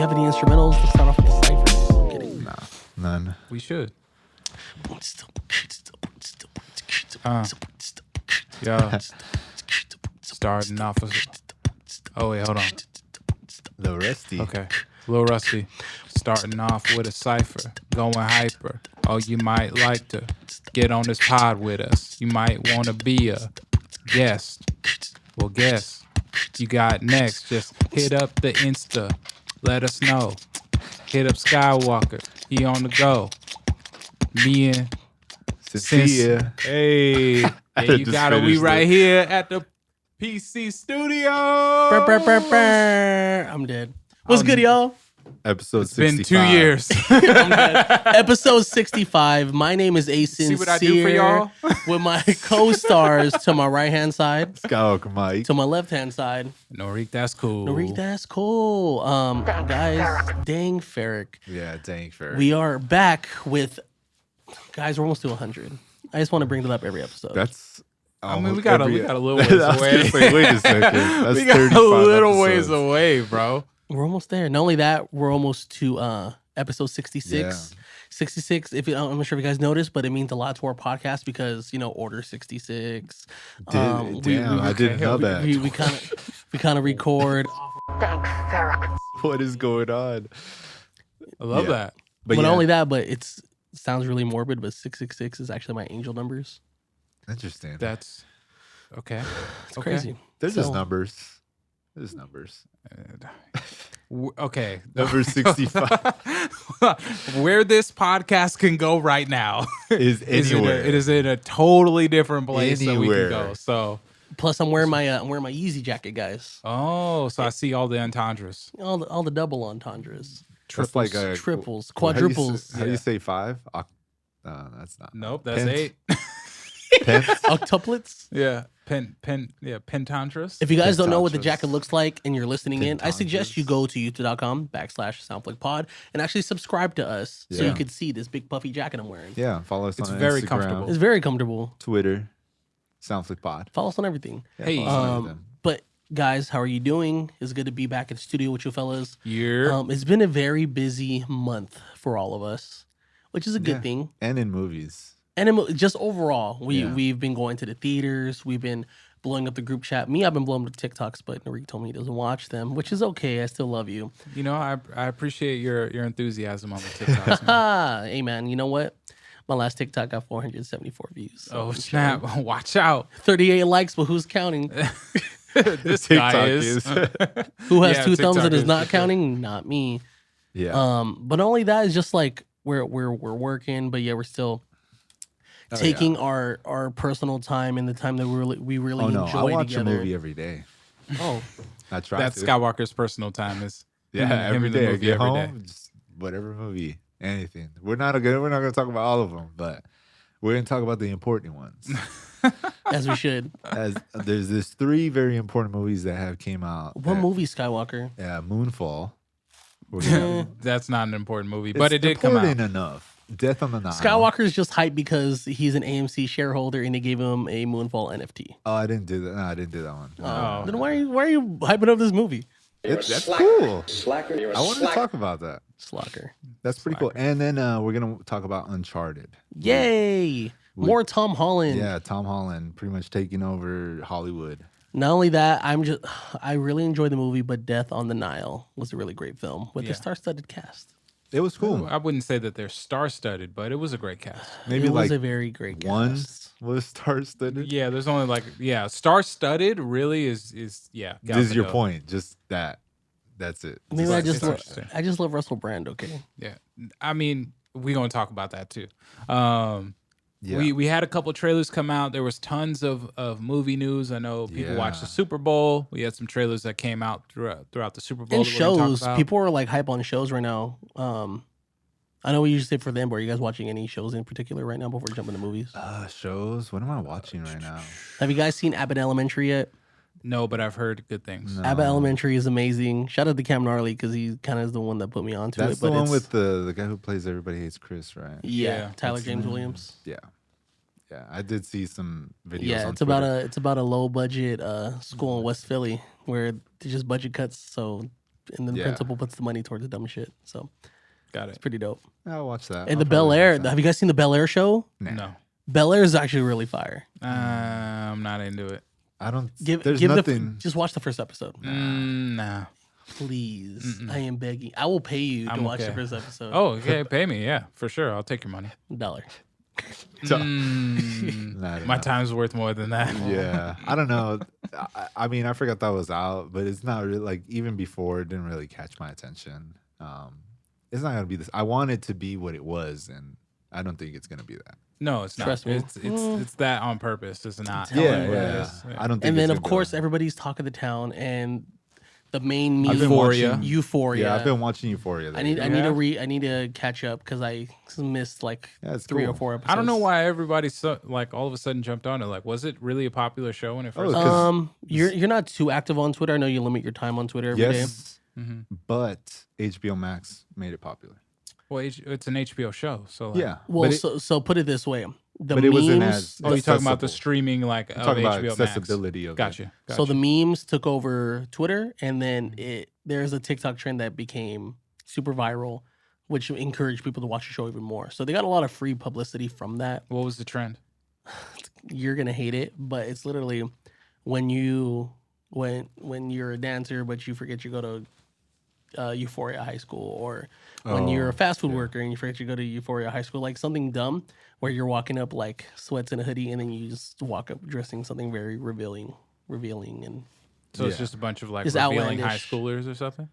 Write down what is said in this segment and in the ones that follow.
have any instrumentals? Let's start off with the ciphers. I'm kidding. Nah, none. We should. Yeah. Starting off with... Oh, wait, hold on. The rusty. Okay. A little rusty. Starting off with a cipher. Going hyper. Oh, you might like to get on this pod with us. You might want to be a guest. Well, guess you got next. Just hit up the Insta. Let us know. Hit up Skywalker. He on the go. Me and Cecilia. Hey, yeah, you Just got it. We finished right it. here at the PC studio. I'm dead. What's good, y'all? Episode It's been 65. 2 years. I'm dead. Episode 65. My name is Asen. See what I do for y'all? With my co-stars to my right-hand side, Skywalker Mike. to my left-hand side. Norik, that's cool. Norik, that's cool. Guys, dang Ferrick. Yeah, dang fair. We are back with... Guys, we're almost to 100. I just want to bring that up every episode. That's. I mean, we got a little ways I was away. gonna say, wait a second. That's We got 35 a little ways episodes. away, bro. We're almost there. Not only that, we're almost to episode 66. Yeah. 66, I'm not sure if you guys noticed, but it means a lot to our podcast because, order 66. Damn, I didn't know that. We kind of record. What is going on? I love Yeah. that. But Not yeah, only that, but it sounds really morbid, but 666 is actually my angel numbers. interesting. That's okay. It's crazy. They're just So- numbers. There's numbers. Okay. Number 65 Where this podcast can go right now is anywhere. it is in a totally different place that we can Anywhere. go. So, Plus, I'm wearing my Yeezy jacket, guys. so I see all the entendres. All the double entendres, That's like a triples, how do you say- quadruples, How do you say 5? That's not. Nope, that's Pent- 8. Pence? octuplets. Yeah, pentandres. If you guys don't know what the Pentantras. jacket looks like and you're listening in, I suggest you go to youtube.com/soundflickpod and actually subscribe to us so you Yeah. can see this big puffy jacket I'm wearing. Yeah, follow us It's on very Instagram, comfortable. It's very comfortable. Twitter, Soundflickpod. Follow us on everything. Yeah, Hey. follow us on everything. But guys, how are you doing? It's good to be back in the studio with you fellas. Year. It's been a very busy month for all of us, which is a good Yeah. thing. And in movies. And just overall, Yeah. we've been going to the theaters. We've been blowing up the group chat. Me, I've been blowing up the TikToks, but Narik told me he doesn't watch them, which is okay. I still love you. I appreciate your enthusiasm on the TikToks. man. Hey, man, you know what? My last TikTok got 474 views. So Oh I'm snap! chilling. Watch out! 38 likes, but who's counting? This guy TikTok is. Who has Yeah, two thumbs TikTok and is is not for sure. counting? Not me. Yeah. But not only that, it's just like we're working, but yeah, we're still Oh, taking our personal time and the time that we really Oh no, enjoy I watch together. a movie every day. Oh, I try That's to. Skywalker's personal time. Is Yeah, him every in the day I movie get every home, day. just whatever movie, anything. We're not gonna talk about all of them, but we're gonna talk about the important ones. as we should. As there's this 3 very important movies that have came out. What that- movie, Skywalker? Yeah, Moonfall. We're gonna- That's not an important movie, but It's it did come out. important enough. Death on the Nile. Skywalker's just hyped because he's an AMC shareholder and they gave him a Moonfall NFT. Oh, I didn't do that. No, I didn't do that one. Oh. Then why are you hyping up this movie? That's cool. Slacker, you're a I wanted to slacker. talk about that. Slacker. That's pretty cool. And then we're gonna talk about Uncharted. Yay! More Tom Holland. Yeah, Tom Holland pretty much taking over Hollywood. Not only that, I really enjoyed the movie, but Death on the Nile was a really great film with Yeah. a star-studded cast. It was cool. I wouldn't say that they're star-studded, but it was a great cast. Maybe it was like a very great one cast. was star-studded. Yeah, there's only star-studded really is Gal This is your Gadot. point. Just that. That's it. Maybe It's I just interesting. I just love Russell Brand. Okay, Yeah, I mean we're gonna talk about that too. Yeah. We had a couple trailers come out. There was tons of movie news. I know people watched the Yeah. Super Bowl. We had some trailers that came out throughout the Super Bowl. and that we're gonna talk shows. about. People are like hype on shows right now. I know we usually say for them, but are you guys watching any shows in particular right now before we jump into movies? Shows. What am I watching right now? Have you guys seen Abbott Elementary yet? No, but I've heard good things. No. Abbott Elementary is amazing. Shout out to Cam Gnarly because he kind of is the one that put me onto That's it. the But one it's, with the guy who plays Everybody Hates Chris, right? yeah, Tyler What's his James name? Williams. Yeah. Yeah, I did see some videos. Yeah, on it's about Twitter. a low budget school in West Philly where there's just budget cuts, so and then the Yeah. principal puts the money towards the dumb shit. So Got it's it. pretty dope. I'll watch that. And the Bel Air. Have you guys seen the Bel Air show? No. Bel Air is actually really fire. I'm not into it. I don't. Give There's give nothing. just watch the first episode, Nah. please. I am begging. I will pay you to I'm watch the okay. first episode. Oh, okay. Pay me. Yeah, for sure. I'll take your money. $1. So- My Nah. time's worth more than that. Yeah, I don't know. I mean, I forgot that was out, but it's not really like even before it didn't really catch my attention. It's not gonna be this. I want it to be what it was, and I don't think it's gonna be that. No, it's not. Trust me. It's that on purpose. It's not. Yeah, what it yeah. is. I don't think. And then it's of gonna be course that. everybody's talk of the town and the main meme. I've been Euphoria. watching- Euphoria. Yeah, I've been watching Euphoria. I need lately. I need to catch up because I missed like Yeah, it's 3 or cool. 4 episodes. I don't know why everybody like all of a sudden jumped on it. Like, was it really a popular show when it first? Oh, 'cause- You're not too active on Twitter. I know you limit your time on Twitter every day. Yes, but HBO Max made it popular. Well, it's an HBO show, so like, Yeah. Well, but it, so put it this way: the but it wasn't memes. as- Oh, you're talking about the accessible. streaming like of talking about HBO accessibility Max. of it. Gotcha. So the memes took over Twitter, and then there's a TikTok trend that became super viral, which encouraged people to watch the show even more. So they got a lot of free publicity from that. What was the trend? You're gonna hate it, but it's literally when you're a dancer, but you forget you go to Euphoria High School, or when you're a fast food worker and you forget you go to Euphoria High School, like something dumb where you're walking up like sweats and a hoodie, and then you just walk up dressing something very revealing, and So it's Yeah. just a bunch of like It's revealing high outlandish. schoolers or something.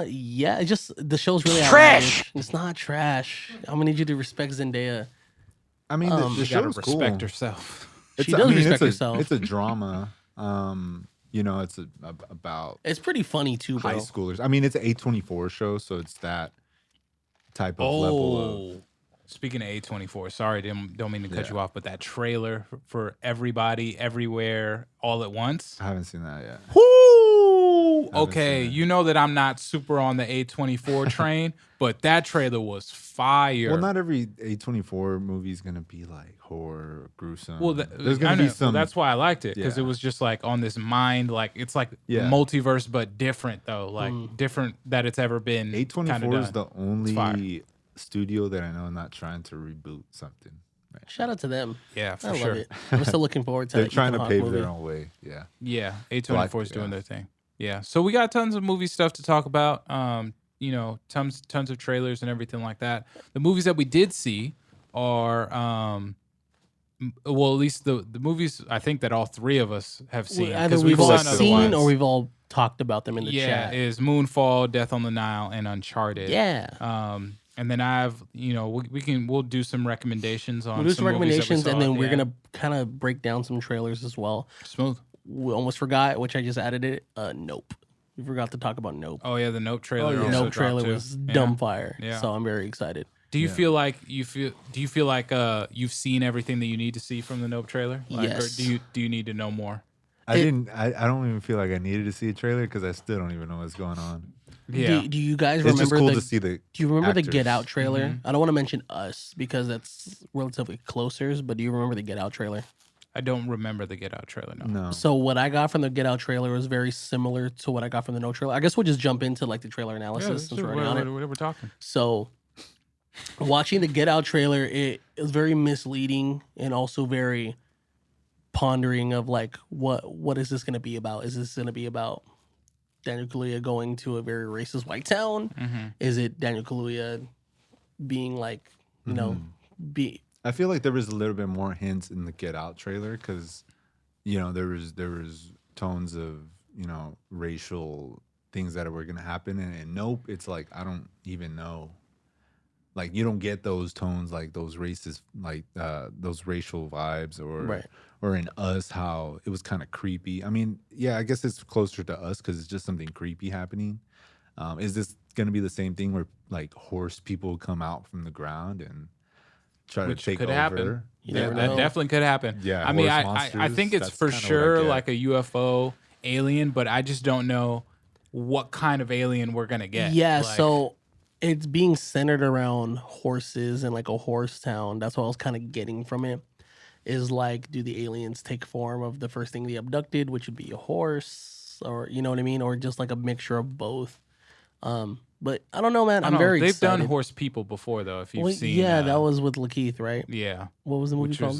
yeah, it's just the show's really trash. It's not trash. I'm gonna need you to respect Zendaya. I mean, the You gotta show's cool. respect herself. She does respect herself. It's a drama. It's about It's pretty funny too, bro. high schoolers. I mean, it's an A24 show, so it's that type of level of. Speaking of A24, sorry, don't mean to cut Yeah. you off, but that trailer for Everybody, Everywhere, All at Once. I haven't seen that yet. Whoo! haven't Okay, seen it. you know that I'm not super on the A24 train, but that trailer was fire. Well, not every A24 movie is gonna be like horror, gruesome. Well, there's I gonna know, be some. that's why I liked it, because it Yeah. was just like on this mind, like it's like Yeah. multiverse, but different though, like different that it's ever been. A24 kinda is done. the only fire. studio that I know not trying to reboot something. Right. Shout out to them. Yeah, for I sure. love it. I'm still looking forward to They're that trying Ethan to Hawke pave movie. their own way. Yeah. Yeah, A24 is doing yeah. their thing. Yeah, so we got tons of movie stuff to talk about. Tons of trailers and everything like that. The movies that we did see are, well, at least the movies I think that all three of us have seen. Either 'cause we've all done other seen ones. or we've all talked about them in the yeah, chat. is Moonfall, Death on the Nile, and Uncharted. Yeah. And then we'll do some recommendations on We'll do some movies that we recommendations, and saw then at we're the gonna end. kind of break down some trailers as well. Smooth. We almost forgot, which I just added it. Nope. We forgot to talk about Nope. Oh yeah, the Nope trailer. yeah. also Nope dropped trailer too. was Yeah. dumb fire. Yeah. So I'm very excited. Do you Yeah. feel like you've seen everything that you need to see from the Nope trailer? Like, Yes. Or do you need to know more? I don't even feel like I needed to see a trailer because I still don't even know what's going on. Yeah. Do you guys It's just remember cool the? to see the. Do you remember the actors. Get Out trailer? Mm-hmm. I don't want to mention Us because that's relatively closer, but do you remember the Get Out trailer? I don't remember the Get Out trailer. No. No. So what I got from the Get Out trailer was very similar to what I got from the No trailer. I guess we'll just jump into like the trailer analysis since we're already on it. We're talking. So watching the Get Out trailer, it is very misleading and also very pondering of like what is this going to be about? Is this going to be about Daniel Kaluuya going to a very racist white town? Mm-hmm. Is it Daniel Kaluuya being like, be I feel like there was a little bit more hints in the Get Out trailer because, there was tones of racial things that were gonna happen, and Nope, it's like I don't even know. Like you don't get those tones, like those racist, like those racial vibes, Right. or in Us how it was kind of creepy. I mean, yeah, I guess it's closer to Us because it's just something creepy happening. Is this gonna be the same thing where like horse people come out from the ground and try Which to take could over? happen. never That know. definitely could happen. Yeah, I mean, horse I monsters, think it's that's for kinda what I sure get. like a UFO alien, but I just don't know what kind of alien we're gonna get. Yeah, Like, so it's being centered around horses and like a horse town. That's what I was kind of getting from it. Is like, do the aliens take form of the first thing they abducted, which would be a horse, or you know what I mean, or just like a mixture of both? But I don't know, man. I I'm don't know. very They've excited. done Horse People before, though. If you've Well, seen, yeah, that was with Lakeith, right? yeah, What was the movie which called? was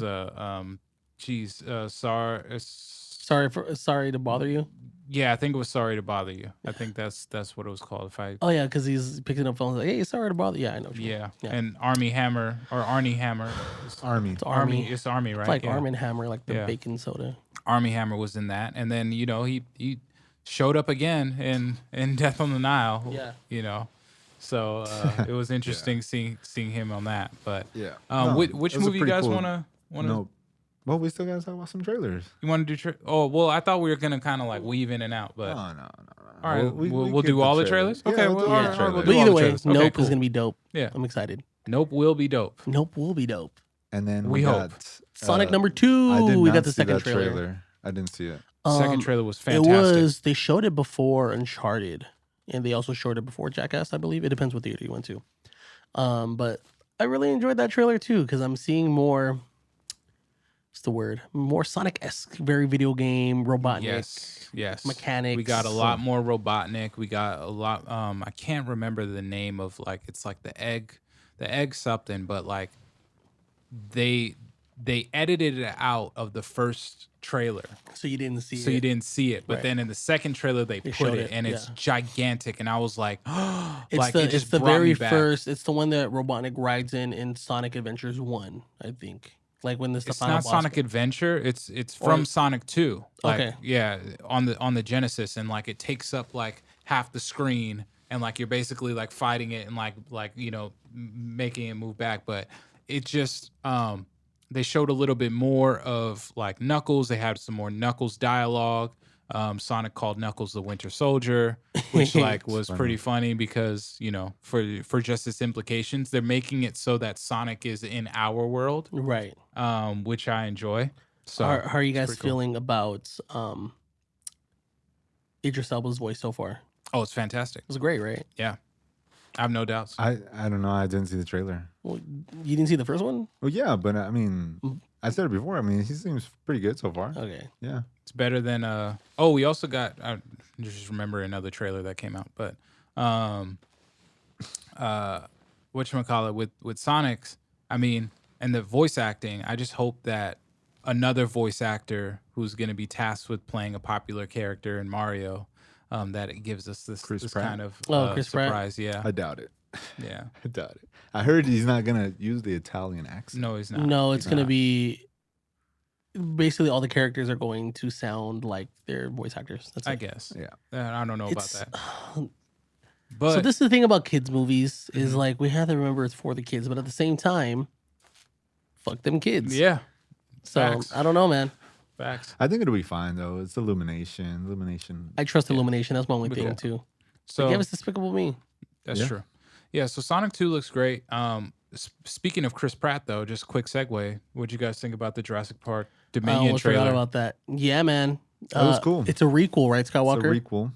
Sorry to bother you. yeah, I think it was Sorry to Bother You. I think that's what it was called. If I Oh yeah, because he's picking up phones like, "Hey, sorry to bother." Yeah, I know. What you mean. yeah. Yeah. And Army Hammer or Arnie Hammer, Army. It's Army. It's Army, right? It's like Yeah. Arm and Hammer, like the Yeah. bacon soda. Army Hammer was in that, and then he showed up again in Death on the Nile. Yeah. So it was interesting seeing him on that. But Yeah. which it was a movie you pretty guys cool- wanna? No. Well, we still gotta talk about some trailers. You want to do? Oh well, I thought we were gonna kind of like weave in and out, but No. all right, we'll keep do all the trailers. Yeah, Okay, we'll do well, all the all right, trailers. we'll do But all either the way, trailers. Okay, Nope cool. is gonna be dope. Yeah. I'm excited. Nope will be dope. Nope will be dope. And then We we hope. got Sonic number I did 2. We not got the see second that trailer. I didn't see it. Second trailer was It fantastic. was. They showed it before Uncharted, and they also showed it before Jackass. I believe it depends what theater you went to. But I really enjoyed that trailer too because I'm seeing more. What's the word? More Sonic-esque, very video game, Robotnik. Yes. mechanics. We got a lot more Robotnik. We got a lot. I can't remember the name of it's like the egg something, but like they edited it out of the first trailer, So you didn't see so it. you didn't see it. But Right. then in the second trailer they put showed it, it, and it's yeah. gigantic, and I was like, It's like the it just it's the brought very me back. first. It's the one that Robotnik rides in Sonic Adventures 1, I think. Like when this the It's final not boss Sonic fight. Adventure. It's from Sonic 2. Like, Okay. yeah, on the Genesis, and like it takes up like half the screen, and like you're basically like fighting it and like making it move back. But it just they showed a little bit more of like Knuckles. They had some more Knuckles dialogue. Sonic called Knuckles the Winter Soldier, which like was pretty funny because for just its implications, they're making it so that Sonic is in our world, Right. which I enjoy. So How are you guys pretty cool. feeling about Idris Elba's voice so far? It Oh, it's fantastic. was great, right? Yeah, I have no doubts. I don't know. I didn't see the trailer. Well, you didn't see the first one? Well, yeah, but I mean, I said it before. I mean, he seems pretty good so far. Okay. Yeah. It's better than Oh, we also got. I just remember another trailer that came out, but whatchamacallit with Sonic's. I mean, and the voice acting. I just hope that another voice actor who's going to be tasked with playing a popular character in Mario, that it gives us this Chris Pratt? kind of Chris Pratt? surprise. Yeah, I doubt it. yeah. I doubt it. I heard he's not gonna use the Italian accent. No, he's not. No, it's He's going to not. be basically all the characters are going to sound like their voice actors. That's I it. guess. Yeah. I don't know It's- about that. But So this is the thing about kids movies is Mm-hmm. like we have to remember it's for the kids, but at the same time, fuck them kids. yeah, So facts. I don't know, man. facts. I think it'll be fine though. It's Illumination. Illumination. I trust Illumination. That's my only Be thing cool. too. So Like, give us Despicable Me. That's Yeah. true. Yeah, so Sonic 2 looks great. Speaking of Chris Pratt, though, just a quick segue. What'd you guys think about the Jurassic Park I Dominion almost forgot trailer? about that. Yeah, man. That was cool. It's a requel, right, It's a Skywalker? requel.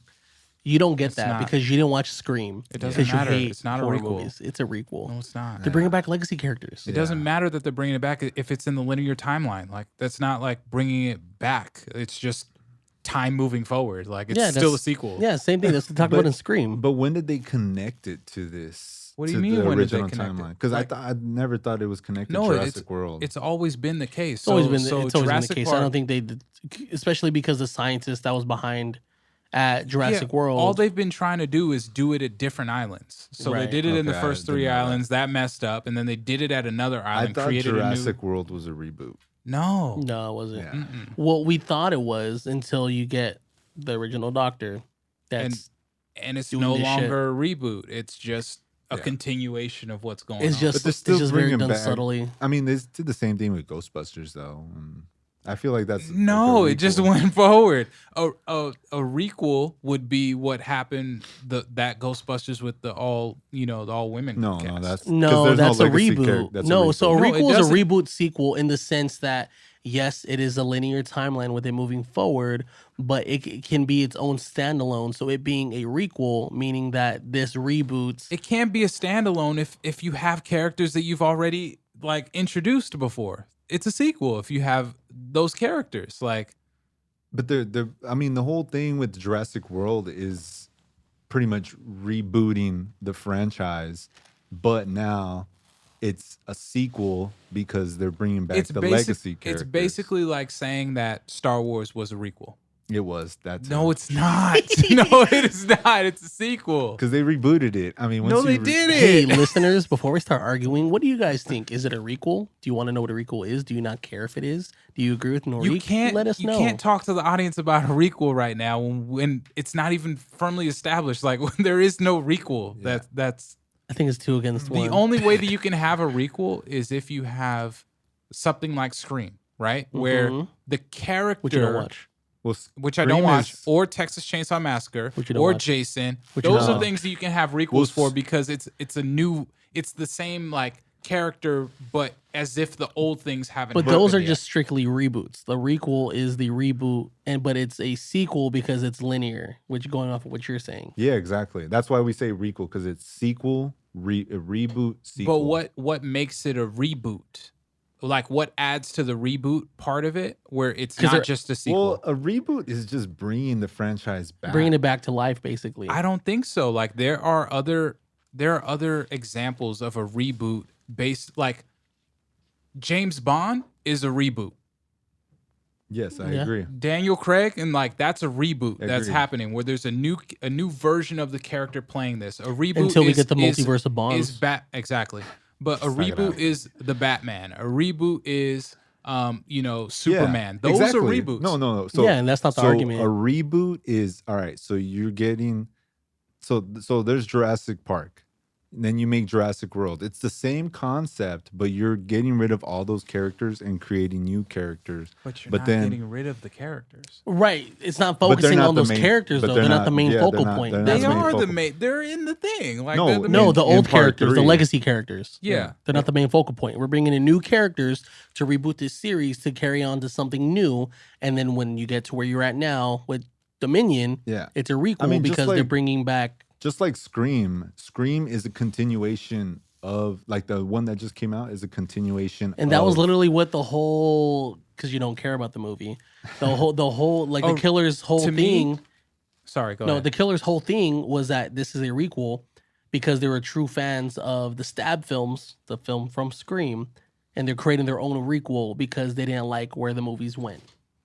You don't get It's that not. because you didn't watch Scream. It doesn't because you matter. hate It's not a horror requel. movies. It's a requel. No, it's not. They're bringing back legacy characters. It doesn't matter that they're bringing it back if it's in the linear timeline. Like, that's not like bringing it back. It's just time moving forward. Like, it's Yeah, still a that's- sequel. Yeah, same thing. That's what they talked about in Scream. But when did they connect it to this? What do you to mean, The when did they original connect it? timeline? Because Like- I never thought it was connected No, to it's Jurassic World. It's always been the case. It's always been. So It's always been Jurassic the case. Park, I don't think they did, especially because the scientist that was behind at Jurassic Yeah, World. all they've been trying to do is do it at different islands. So Right. they did it in the Okay, I first didn't 3 know that. islands. That messed up. And then they did it at another I island, thought created Jurassic World was a reboot. No. No, it wasn't. Yeah. Well, we thought it was until you get the original Doctor. That's And it's Doing no this shit. longer a reboot. It's just a Yeah. continuation of what's going it's on. just But they're it's still just very bringing done back- subtly. I mean, they did the same thing with Ghostbusters, though. I feel like that's No, like a it just requel. went forward. A requel would be what happened that Ghostbusters with the all women. No, cast. no, that's 'cause No, there's that's a legacy reboot. that's No, so a No, it requel is a doesn't- reboot sequel in the sense that yes, it is a linear timeline with it moving forward, but it can be its own standalone. So it being a requel, meaning that this reboots. It can't be a standalone if you have characters that you've already like introduced before. It's a sequel if you have those characters. Like, But I mean, the whole thing with Jurassic World is pretty much rebooting the franchise, but now it's a sequel because they're bringing back the legacy characters. It's basically like saying that Star Wars was a requel. It was. That's no, it's not. No, it is not. It's a sequel. Because they rebooted it. I mean, no, they did it. Hey, listeners, before we start arguing, what do you guys think? Is it a requel? Do you want to know what a requel is? Do you not care if it is? Do you agree with Norik? Let us know. You can't talk to the audience about a requel right now when it's not even firmly established. Like, when there is no requel. Yeah. That's. I think it's 2 against 1. The only way that you can have a requel is if you have something like Scream, right? Mm-hmm. Where the character... Which you don't watch. Well, which I don't watch, or Texas Chainsaw Massacre, or watch. Jason. Those are things that you can have requels for because it's the same like character, but as if the old things haven't. But those are just strictly reboots. The requel is the reboot, but it's a sequel because it's linear. Which going off of what you're saying. Yeah, exactly. That's why we say requel because it's sequel, reboot, sequel. But what makes it a reboot? Like, what adds to the reboot part of it where it's not just a sequel? Well, a reboot is just bringing the franchise back. Bringing it back to life, basically. I don't think so. Like, there are other examples of a reboot based, like, James Bond is a reboot. Yes, I agree. Daniel Craig, and like that's a reboot that's happening where there's a new version of the character playing this. A reboot until we get the multiverse of Bonds. Exactly. But a reboot is the Batman. A reboot is, Superman. Yeah, Those are reboots. No. So, and that's not the argument. A reboot is, all right, so you're getting, so there's Jurassic Park. And then you make Jurassic World. It's the same concept, but you're getting rid of all those characters and creating new characters. But you're not getting rid of the characters. Right. It's not focusing on those characters, though. They're not the main focal point. They are the main. They're in the thing. Like the old characters, the legacy characters. Yeah. They're not the main focal point. We're bringing in new characters to reboot this series to carry on to something new. And then when you get to where you're at now with Dominion, it's a requel because they're bringing back... Just like Scream is a continuation of, like the one that just came out is a continuation. And that was literally what the whole, because you don't care about the movie, the whole like the killer's whole thing. Sorry, go ahead. No, the killer's whole thing was that this is a requel because they were true fans of the Stab films, the film from Scream, and they're creating their own requel because they didn't like where the movies went.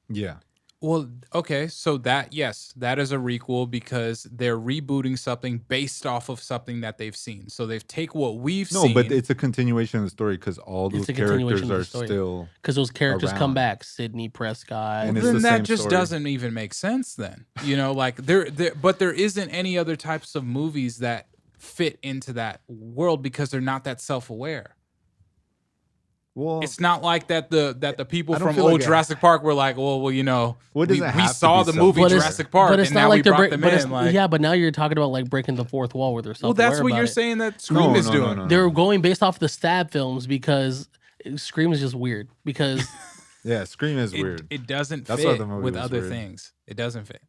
Yeah. Well, okay, so that is a requel because they're rebooting something based off of something that they've seen. So they've taken what we've seen. No, but it's a continuation of the story because all those characters are still because those characters come back. Sidney Prescott. And then that just doesn't even make sense. Then like but there isn't any other types of movies that fit into that world because they're not that self-aware. Well, it's not like that the people from old Jurassic Park were like, we saw the movie Jurassic Park, and now we brought them in. But now you're talking about like breaking the fourth wall where they're self-aware. Well, that's what you're saying that Scream is doing. No. They're going based off the Stab films because Scream is just weird. Because Scream is weird. It doesn't fit with other things. It doesn't fit.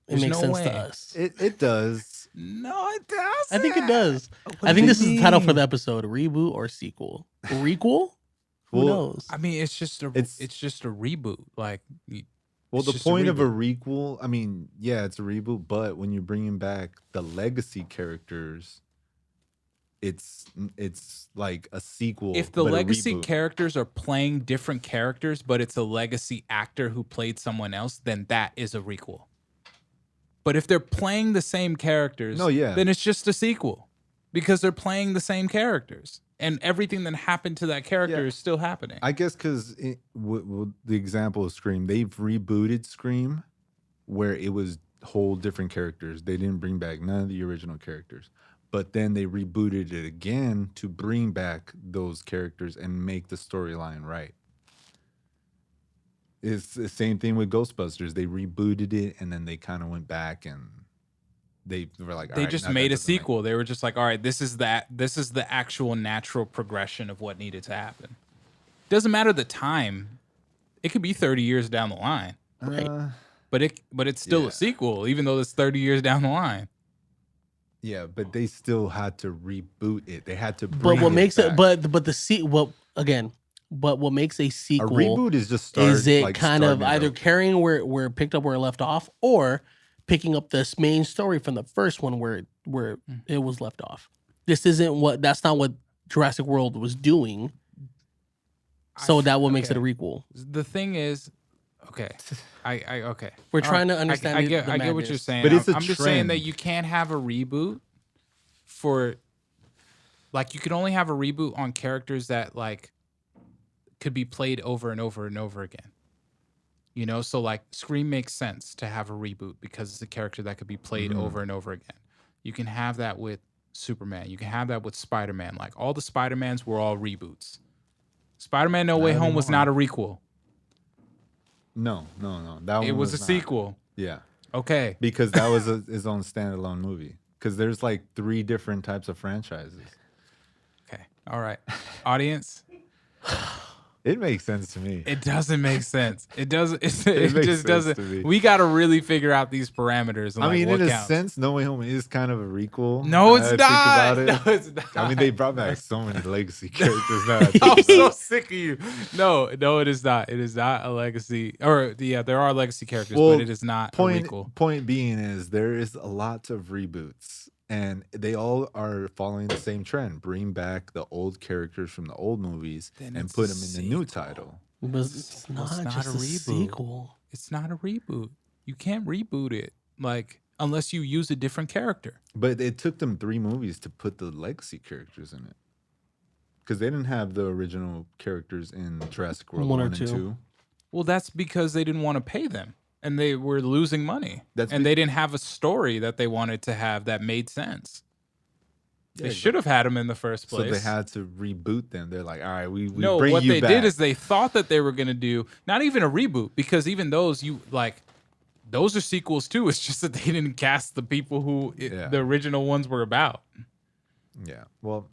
It makes sense to us. It does. No, it doesn't. I think it does. I think this is the title for the episode: reboot or sequel. Requel. Who knows? I mean, it's just a reboot. Like, the point of a requel, I mean, it's a reboot, but when you're bringing back the legacy characters, it's like a sequel. If the legacy characters are playing different characters, but it's a legacy actor who played someone else, then that is a requel. But if they're playing the same characters, then it's just a sequel because they're playing the same characters. And everything that happened to that character is still happening. I guess because the example of Scream, they've rebooted Scream where it was whole different characters. They didn't bring back none of the original characters. But then they rebooted it again to bring back those characters and make the storyline right. It's the same thing with Ghostbusters. They rebooted it and then they kind of went back and... They were like, they just made a sequel. They were just like, all right, this is the actual natural progression of what needed to happen. Doesn't matter the time. It could be 30 years down the line. Right. But it's still a sequel, even though it's 30 years down the line. Yeah, but they still had to reboot it. They had to bring But what it makes back. it but what makes a sequel a reboot is just kind of either carrying where it picked up where it left off, or picking up this main story from the first one where it was left off. That's not what Jurassic World was doing. So that what makes it a requel. The thing is, okay, okay. We're trying to understand. I get what you're saying, but I'm just saying that you can't have a reboot for, like, you could only have a reboot on characters that like could be played over and over and over again. You know, so like Scream makes sense to have a reboot because it's a character that could be played over and over again. You can have that with Superman. You can have that with Spider-Man. Like all the Spider-Mans were all reboots. Spider-Man No Way Home was not a requel. No. That one was a not. sequel. Yeah. Okay. Because that was his own standalone movie. Because there's like 3 different types of franchises. Okay. All right. Audience. It makes sense to me. It doesn't make sense. It doesn't. It makes just sense to doesn't. me. We got to really figure out these parameters. And I mean, what in counts. a sense, No Way Home is kind of a requel. No, it's Think not. about it. No, it's not. I mean, they brought back so many legacy characters now. I'm so sick of you. No, it is not. It is not a legacy. Or there are legacy characters, but it is not a requel. Point being is there is a lot of reboots, and they all are following the same trend. Bring back the old characters from the old movies and put them in the new title. But it's not just a reboot. sequel. It's not a reboot. You can't reboot it, like, unless you use a different character. But it took them 3 movies to put the legacy characters in it. Because they didn't have the original characters in Jurassic World 1 and 2. Well, that's because they didn't want to pay them. And they were losing money. They didn't have a story that they wanted to have that made sense. They should have had them in the first place. So they had to reboot them. They're like, all right, we bring what you they back. did is they thought that they were going to do, not even a reboot, because even those, those are sequels too. It's just that they didn't cast the people who the original ones were about. Yeah. Well,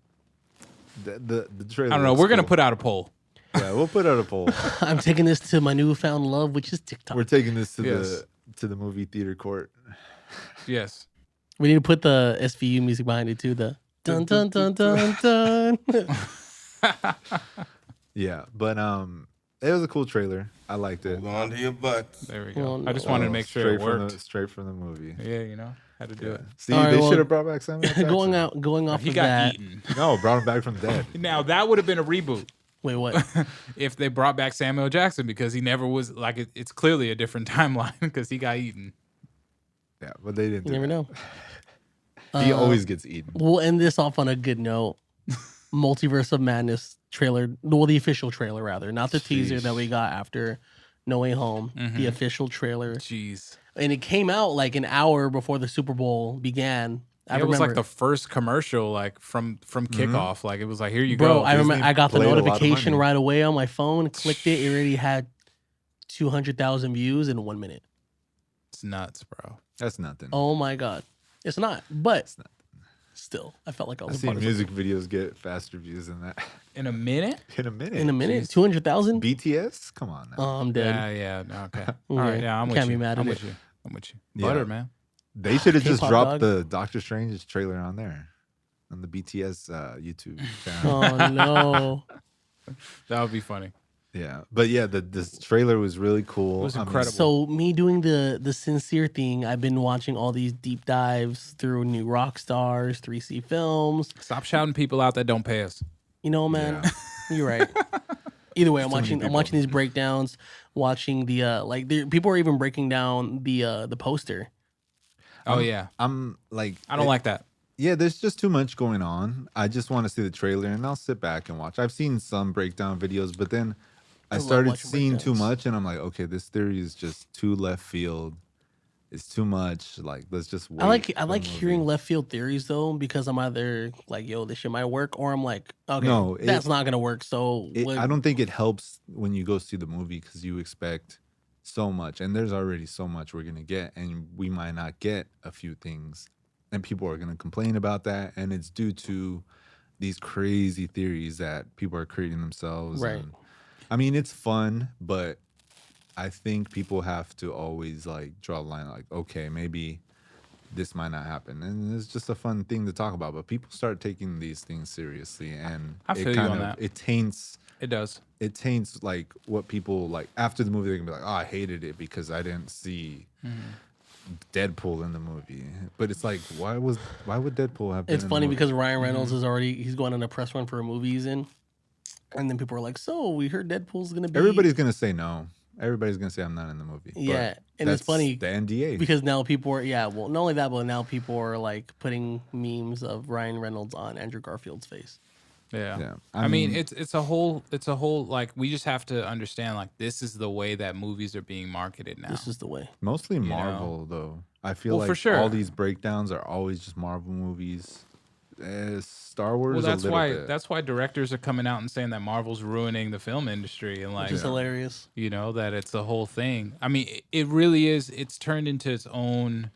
the trailer. I don't know. We're going to put out a poll. Yeah, we'll put out a poll. I'm taking this to my newfound love, which is TikTok. We're taking this to the movie theater court. Yes. We need to put the SVU music behind it too. The dun dun dun dun dun. Yeah, but it was a cool trailer. I liked it. Hold on to your butts. There we go. Well, I just wanted to make sure it worked. Straight from the movie. Yeah, had to do it. See, All right, they well, should have brought back Samuel Jackson. going off He of got that. eaten. No, brought him back from the dead. Now, that would have been a reboot. Wait, what? If they brought back Samuel Jackson, because he never was, like, it's clearly a different timeline because he got eaten. Yeah, but they didn't. You never know. He always gets eaten. We'll end this off on a good note. Multiverse of Madness trailer, well, the official trailer rather, not the teaser that we got after No Way Home. The official trailer. Jeez. And it came out like an hour before the Super Bowl began. It was like the first commercial, like from kickoff. Like it was like, here you Bro, go. I remember I got the played a lot of notification money. right away on my phone, clicked it, it already had 200,000 views in 1 minute. It's nuts, bro. That's nothing. Oh my God. It's not, but It's not. still, I felt like I I've was a seen part of music videos get faster views than that. In a minute? In a minute. in a minute. Jeez. 200,000? BTS? Come on now. Oh, I'm dead. Yeah. No, okay. All right. Yeah, I'm with Can't you. be mad I'm at with it. you. I'm with you. Yeah. Butter, man. They should have just K-pop dropped dog. the Doctor Strange trailer on there. On the BTS YouTube channel. Oh no. That would be funny. Yeah. But yeah, this trailer was really cool. It was I mean, incredible. So me doing the sincere thing, I've been watching all these deep dives through New Rock Stars, 3C Films. Stop shouting people out that don't pay us. You know, man, Yeah. you're right. Either way, I'm Too many watching people. these breakdowns, watching the people are even breaking down the poster. Oh, yeah. I'm like, I don't like that. Yeah, there's just too much going on. I just want to see the trailer and I'll sit back and watch. I've seen some breakdown videos, but then I love started watching seeing too breakdowns. much and I'm like, okay, this theory is just too left field. It's too much. Like, let's just wait. I like for the hearing movie. left field theories though, because I'm either like, yo, this shit might work, or I'm like, okay, No, that's not gonna work. So I don't think it helps when you go see the movie because you expect so much, and there's already so much we're gonna get, and we might not get a few things, and people are gonna complain about that, and it's due to these crazy theories that people are creating themselves. Right. And, I mean, it's fun, but I think people have to always like draw a line, like, okay, maybe this might not happen, and it's just a fun thing to talk about. But people start taking these things seriously, and I feel you on that. it taints. It does. It taints like what people like after the movie. They can be like, "Oh, I hated it because I didn't see Deadpool in the movie. But it's like, why would Deadpool have been It's in funny the movie? because Ryan Reynolds is he's going on a press run for a movie he's in. And then people are like, so we heard Deadpool's going to be. Everybody's going to say no. Everybody's going to say I'm not in the movie. Yeah. But And it's funny. The NDA. Because now people are, well, not only that, but now people are like putting memes of Ryan Reynolds on Andrew Garfield's face. Yeah. I mean, it's a whole like we just have to understand like this is the way that movies are being marketed now. This is the way. Mostly Marvel, though. I feel like for sure. all these breakdowns are always just Marvel movies. Star Wars. Well, that's bit. That's why directors are coming out and saying that Marvel's ruining the film industry and like, which is hilarious. You know, that it's the whole thing. I mean, it really is. It's turned into its own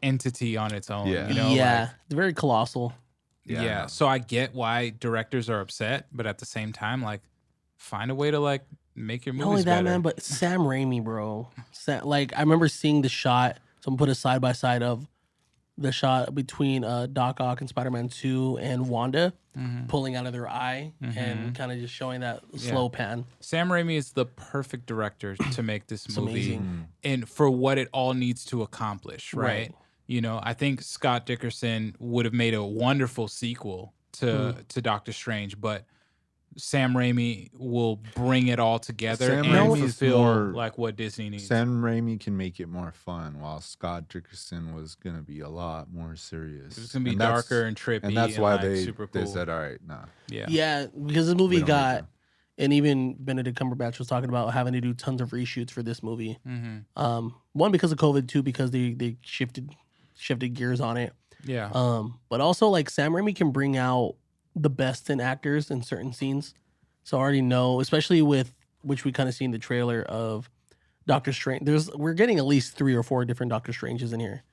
entity on its own. Yeah. You know, Like, it's very colossal. Yeah. So I get why directors are upset, but at the same time, like, find a way to like make your movies Not only that, better. man, but Sam Raimi, bro. Like, I remember seeing the shot. Someone put a side by side of the shot between Doc Ock and Spider-Man 2 and Wanda pulling out of their eye and kind of just showing that slow pan. Sam Raimi is the perfect director to make this movie amazing. and for what it all needs to accomplish, right? You know, I think Scott Dickerson would have made a wonderful sequel to Doctor Strange, but Sam Raimi will bring it all together Sam and Raimi's fulfill more- like what Disney needs. Sam Raimi can make it more fun, while Scott Dickerson was gonna be a lot more serious. It's gonna be And that's- darker and trippy, and that's why like, super cool. they said, all right, nah. Yeah, because the movie We don't need got, and even Benedict Cumberbatch was talking about having to do tons of reshoots for this movie. One, because of COVID, two, because they shifted gears on it. Yeah. But also like Sam Raimi can bring out the best in actors in certain scenes. So I already know, especially with which we kind of see in the trailer of Doctor Strange. We're getting at least 3 or 4 different Doctor Stranges in here.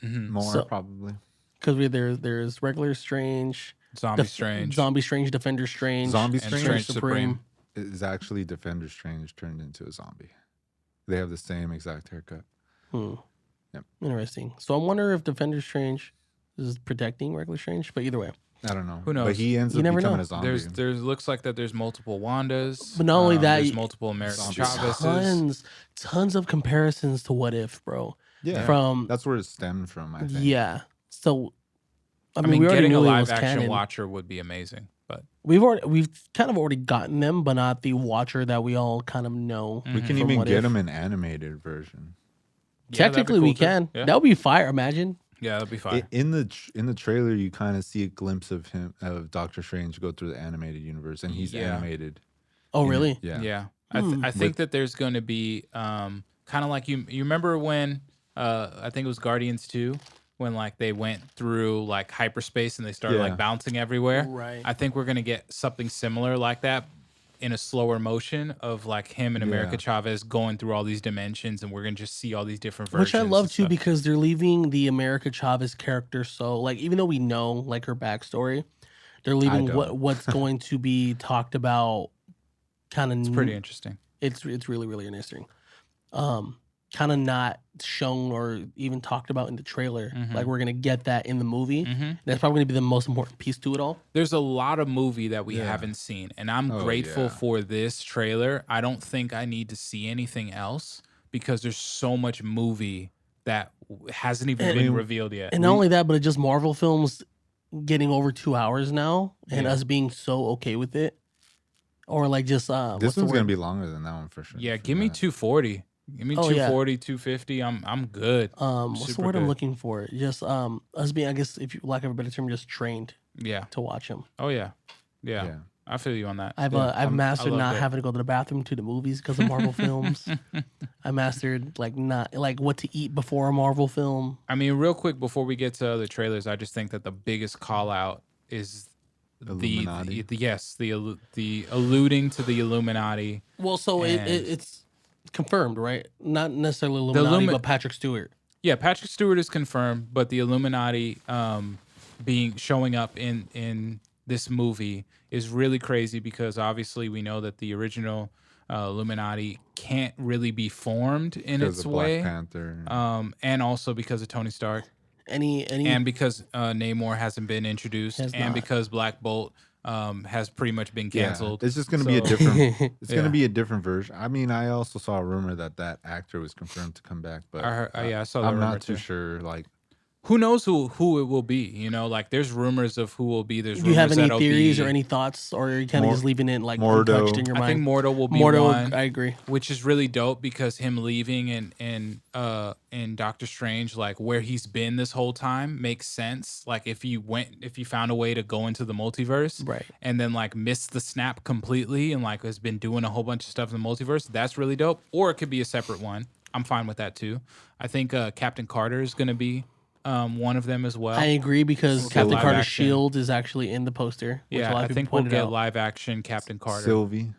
More So- probably. Because there's regular Strange, Zombie Strange. Zombie Strange, Defender Strange, Zombie and Strange Strange Supreme. is actually Defender Strange turned into a zombie. They have the same exact haircut. Yep. Interesting. So I wonder if Defender Strange is protecting regular Strange, but either way. I don't know. Who knows? But he ends You up never becoming know. a zombie. There's looks like that there's multiple Wandas. But not only that, there's multiple American Zombies. Chavezes. tons of comparisons to What If, bro. yeah, From that's where it stemmed from, I think. yeah. So I we mean, already getting a knew it live was action canon. Watcher would be amazing, but We've kind of already gotten them, but not the Watcher that we all kind of know. We can from even What get If. them an animated version. yeah, that'd be Technically, cool we too. can. Yeah, That would be fire. Imagine. yeah, that'd be fine. In the trailer, you kind of see a glimpse of Doctor Strange go through the animated universe, and he's Yeah. animated. Oh, really? Yeah. Yeah, I think that there's going to be kind of like you remember when I think it was Guardians 2 when like they went through like hyperspace and they started Yeah. like bouncing everywhere. Right. I think we're going to get something similar like that in a slower motion of like him and America Yeah. Chavez going through all these dimensions, and we're going to just see all these different versions. Which I love and too stuff. because they're leaving the America Chavez character so like even though we know like her backstory, they're leaving don't. what's going to be talked about kind of It's pretty interesting. It's really really interesting. Kind of not shown or even talked about in the trailer. Like we're gonna get that in the movie. That's probably gonna be the most important piece to it all. There's a lot of movie that we Yeah. haven't seen, and I'm Oh, grateful yeah. for this trailer. I don't think I need to see anything else because there's so much movie that hasn't even been revealed yet. And not only that, but it's just Marvel films getting over 2 hours now, and Yeah. us being so okay with it, or like just what's This the one's gonna word? be longer than that one for sure. Yeah, for give me that. 240. Give me Oh, yeah. 240, 250. I'm good. What's the Super word I'm good. looking for? Just us being, I guess, if you lack of a better term, just trained Yeah. to watch them. Oh yeah. Yeah. Yeah. I feel you on that. I've mastered I not loved it. having to go to the bathroom to the movies because of Marvel films. I mastered not like what to eat before a Marvel film. I mean, real quick before we get to other trailers, I just think that the biggest call out is Illuminati. the alluding to the Illuminati. Well, so And- it's confirmed, right? Not necessarily Illuminati, but Patrick Stewart. Yeah, Patrick Stewart is confirmed, but the Illuminati showing up in this movie is really crazy because obviously we know that the original Illuminati can't really be formed in Because its of Black way, Panther. and also because of Tony Stark, Any and because Namor hasn't been introduced, Has and not. because Black Bolt has pretty much been canceled. Yeah, it's just gonna be a So- different. It's Yeah. gonna be a different version. I mean, I also saw a rumor that actor was confirmed to come back, but I heard, I saw that I'm rumor not too too. sure. Like, Who knows who it will be? You know, like there's rumors of who will be. There's Do you have rumors any that'll theories be, or any thoughts, or are you kind of Mor- just leaving it like Mordo. untouched in your I think mind? Mordo will be Mordo, one, I agree. which is really dope because him leaving and Doctor Strange, like where he's been this whole time, makes sense. Like if you found a way to go into the multiverse, Right. and then like missed the snap completely and like has been doing a whole bunch of stuff in the multiverse, that's really dope. Or it could be a separate one. I'm fine with that too. I think Captain Carter is going to be one of them as well. I agree because We'll get Captain live Carter's action. shield is actually in the poster. Which Yeah, a lot I of people think we'll pointed get out. live action Captain Carter. Sylvie.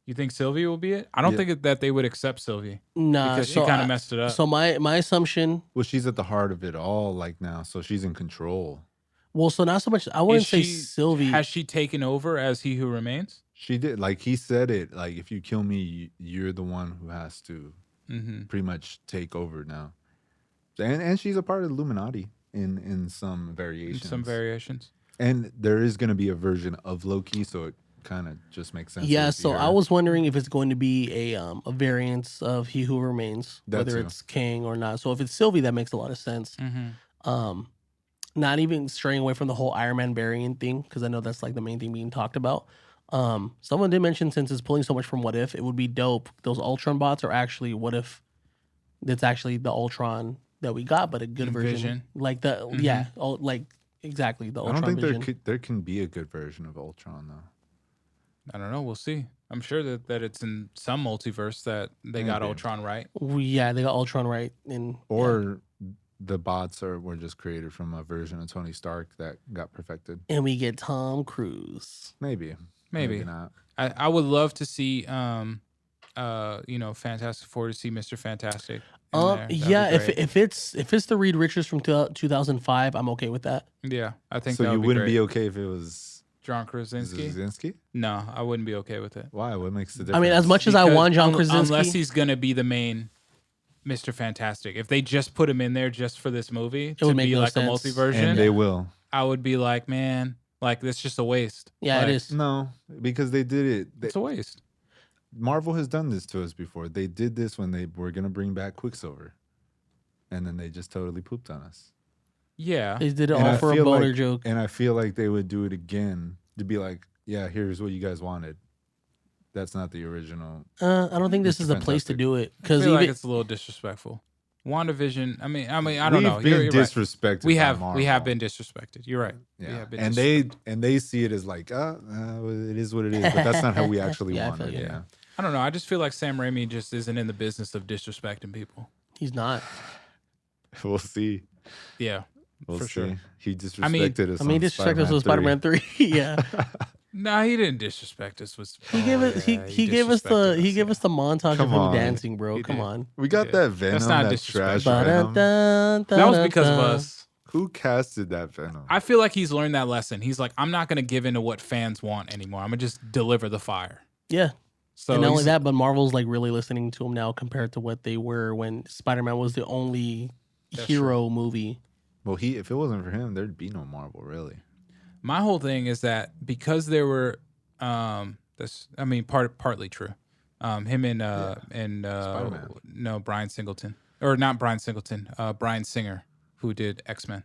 You think Sylvie will be it? I don't Yeah. think that they would accept Sylvie Nah, because she so kind of messed it up. So my assumption. Well, she's at the heart of it all, like now, so she's in control. Well, so not so much. I wouldn't say Sylvie. Has she taken over as He Who Remains? She did, like he said it. Like, if you kill me, you're the one who has to pretty much take over now. And she's a part of the Illuminati in some variations. And there is going to be a version of Loki, so it kind of just makes sense. Yeah, to so be I her. was wondering if it's going to be a variance of He Who Remains, That whether too. it's King or not. So if it's Sylvie, that makes a lot of sense. Not even straying away from the whole Iron Man variant thing, because I know that's like the main thing being talked about. Someone did mention since it's pulling so much from What If, it would be dope. Those Ultron bots are actually What If. That's actually the Ultron that we got, but a good version. Vision. Like the like exactly the I Ultron don't think Vision. there can be a good version of Ultron though. I don't know. We'll see. I'm sure that it's in some multiverse that they got Maybe. Ultron right. Yeah, they got Ultron right, and Or the bots were just created from a version of Tony Stark that got perfected. and we get Tom Cruise. Maybe not. I would love to see Fantastic Four, to see Mr. Fantastic. in there. That'd be Yeah, great. if it's the Reed Richards from 2005, I'm okay with that. Yeah, I think So that you would wouldn't be be great. okay if it was John Krasinski? Krasinski? No, I wouldn't be okay with it. Why? What makes the difference? I mean, as much as I Because want John Krasinski, unless he's gonna be the main Mr. Fantastic. If they just put him in there just for this movie to would make be no like sense. a multi-version, and they will. I would be like, man, like that's just a waste. yeah, Like, it is. No, because they did it. It's a waste. Marvel has done this to us before. They did this when they were gonna bring back Quicksilver, and then they just totally pooped on us. Yeah. They did it And all I for a feel boner like- joke. And I feel like they would do it again to be like, yeah, here's what you guys wanted. That's not the original. I don't think this Mr. is the place to Fantastic. do it I because feel like even it's a little disrespectful. WandaVision. I mean, I don't know. We've been You're right. disrespected. We by have Marvel. been disrespected. You're right. We Yeah, have been and they see it as like, it is what it is, but that's not how we actually Yeah, I want feel it. you. Yeah. I don't know. I just feel like Sam Raimi just isn't in the business of disrespecting people. he's not. We'll see. Yeah. We'll For see. sure. He disrespected us. I mean, on disrespect us with Spider-Man Spider-Man 3. Yeah, No, he didn't disrespect us. he gave us he gave us the montage Come of him on. dancing, bro. He Come did. on. We got Yeah. that Venom, That's not that disrespect. trash Venom. That was because of us. Who casted that Venom? I feel like he's learned that lesson. He's like, I'm not going to give in to what fans want anymore. I'm going to just deliver the fire. Yeah, So and not only he's- that, but Marvel's like really listening to him now compared to what they were when Spider-Man was the only hero movie. Well, if it wasn't for him, there'd be no Marvel, really. my whole thing is that because there were, partly true. Him and Spider-Man. no, Brian Singleton, or not Brian Singleton, Brian Singer, who did X-Men.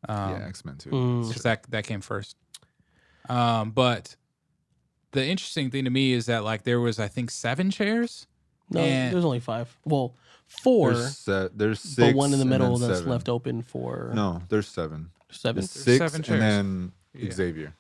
Yeah, X-Men too. Because that came first. But the interesting thing to me is that like there was, I think, 7 chairs. No, And- there's only 5. Well, 4, There's 6, but one in the and middle then that's 7. left open for No, there's 7. 7. There's 6, 7 chairs. and then Yeah. Xavier.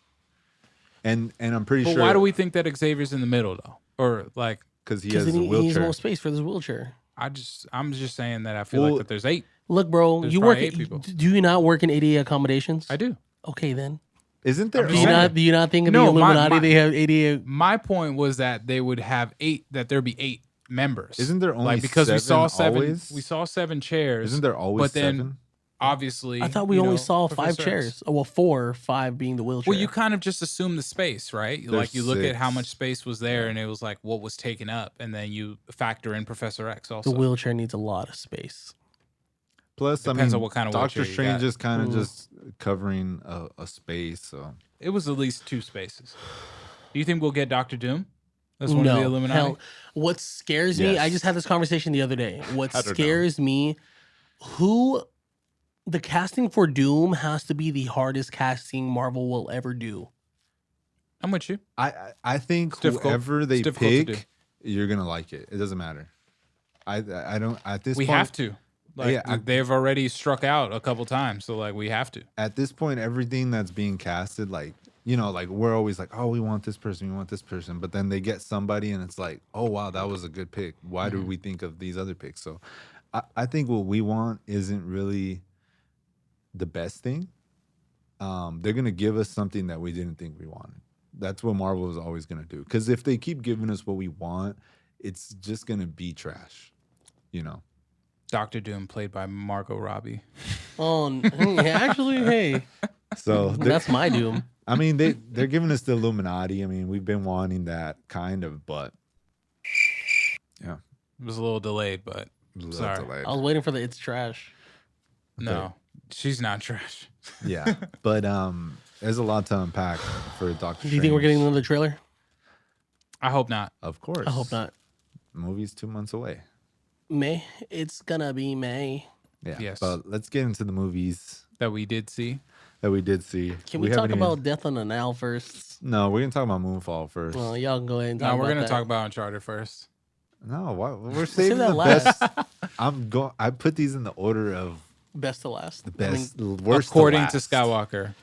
And I'm pretty But sure. why do we think that Xavier's in the middle though? Or like, Because he Because has he a needs wheelchair. more space for this wheelchair. I'm just saying that I feel Well- like that there's 8. Look, bro, There's you probably work. 8 people. Do you not work in ADA accommodations? I do. Okay, then. Isn't there? I'm Do just you saying. not? Do you not think of No, the my- Illuminati? They have ADA. My point was that they would have 8. That there'd be 8 members. Isn't there only like because we saw 7 7? always? We saw 7 chairs. Isn't there always But then 7? obviously, I thought we you only know, saw 5 Professor X. chairs. Oh, well, 4, 5 being the wheelchair. Well, you kind of just assume the space, right? There's like you look at how 6. much space was there, and it was like what was taken up, and then you factor in Professor X also. the wheelchair needs a lot of space. Plus, Depends I on mean, what kind of Doctor wheelchair you Strange got. is kind of just covering a space. So it was at least 2 spaces. Do you think we'll get Doctor Doom? That's one of the Illuminati. Hell, what scares me? I just had this conversation the other day. What scares me? The casting for Doom has to be the hardest casting Marvel will ever do. I'm with you. I think whoever they pick, you're gonna like it. It doesn't matter. I don't at this point. We have to. Like they've already struck out a couple times, so like we have to. At this point, everything that's being casted, like like we're always like, oh, we want this person, but then they get somebody, and it's like, oh wow, that was a good pick. Why do we think of these other picks? So, I think what we want isn't really the best thing. They're gonna give us something that we didn't think we wanted. That's what Marvel is always gonna do. Because if they keep giving us what we want, it's just gonna be trash. Doctor Doom, played by Margot Robbie. Oh, actually, hey. So that's my Doom. I mean, they're giving us the Illuminati. I mean, we've been wanting that kind of, but yeah, it was a little delayed, but sorry, delayed. I was waiting for the it's trash. No, she's not trash. Yeah, but there's a lot to unpack for Doctor Strange. Do you think we're getting another trailer? I hope not. Of course. I hope not. The movie's 2 months away. May. It's gonna be May. Yeah. Yes. But let's get into the movies that we did see. Can we talk about Death on the Nile first? No, we're gonna talk about Moonfall first. Well, y'all can go ahead and talk about we're gonna that. talk about Uncharted first. No, we're saving the best. I put these in the order of best to last. The best, worst according to Skywalker.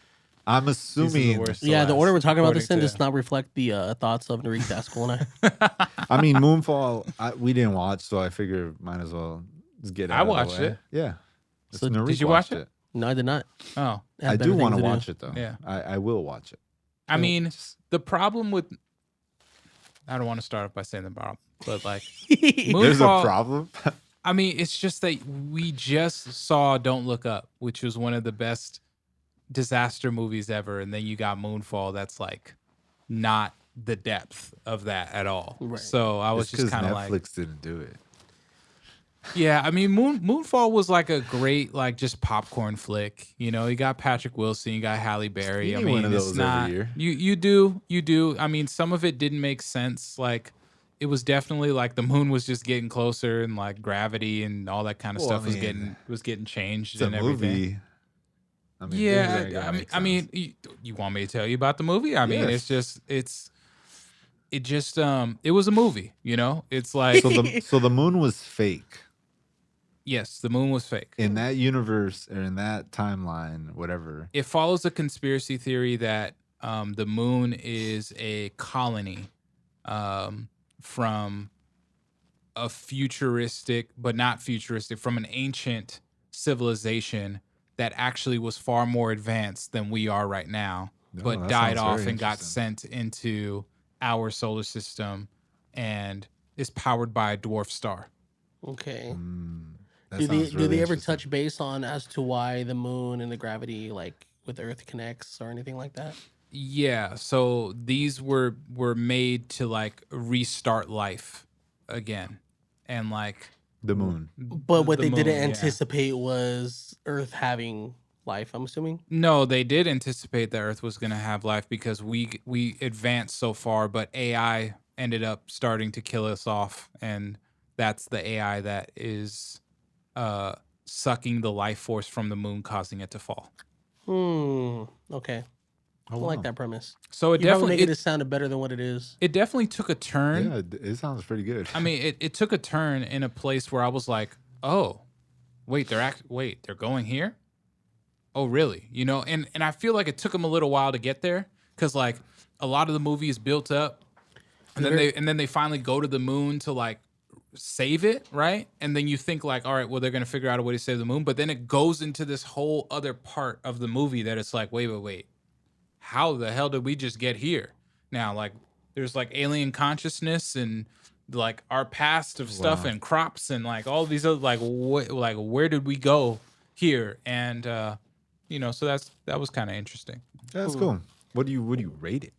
I'm assuming. The order we're talking about this in does not reflect the thoughts of Narik Daskal and I. I mean, Moonfall, we didn't watch, so I figure might as well just get it. I watched it. Yeah. So did you watch it? No, I did not. Oh, I do want to watch it though. Yeah, I will watch it. I mean, the problem with I don't want to start off by saying the problem, but like Moonfall, there's a problem. I mean, it's just that we just saw Don't Look Up, which was one of the best disaster movies ever, and then you got Moonfall that's like not the depth of that at all. Right. So I was just kind of like, Netflix didn't do it. Yeah, I mean, Moonfall was like a great like just popcorn flick. You got Patrick Wilson, you got Halle Berry. You I mean, one of it's those not every year. You do. I mean, some of it didn't make sense. Like it was definitely like the moon was just getting closer, and like gravity and all that kind of stuff was getting changed it's and a everything. Movie. I mean, yeah, I mean, you want me to tell you about the movie? I mean, it was a movie. It's like so the moon was fake. Yes, the moon was fake. In that universe or in that timeline, whatever. It follows a conspiracy theory that the moon is a colony from a futuristic, but not futuristic, from an ancient civilization that actually was far more advanced than we are right now, but died off and got sent into our solar system and is powered by a dwarf star. Okay. Do they ever touch base on as to why the moon and the gravity like with Earth connects or anything like that? Yeah, so these were made to like restart life again, and like the moon. But what they didn't anticipate was Earth having life. I'm assuming. No, they did anticipate that Earth was going to have life because we advanced so far, but AI ended up starting to kill us off, and that's the AI that is sucking the life force from the moon, causing it to fall. Okay. I like that premise. So it definitely making it sounded better than what it is. It definitely took a turn. Yeah, it sounds pretty good. I mean, it took a turn in a place where I was like, oh, wait, they're going here? Oh, really? And I feel like it took them a little while to get there because like a lot of the movie is built up, and then they finally go to the moon to like save it, right? And then you think like, all right, well, they're gonna figure out a way to save the moon, but then it goes into this whole other part of the movie that it's like, wait, how the hell did we just get here? Now, like, there's like alien consciousness and like our past of stuff and crops and like all these other where did we go here? And so that was kind of interesting. That's cool. What do you rate it?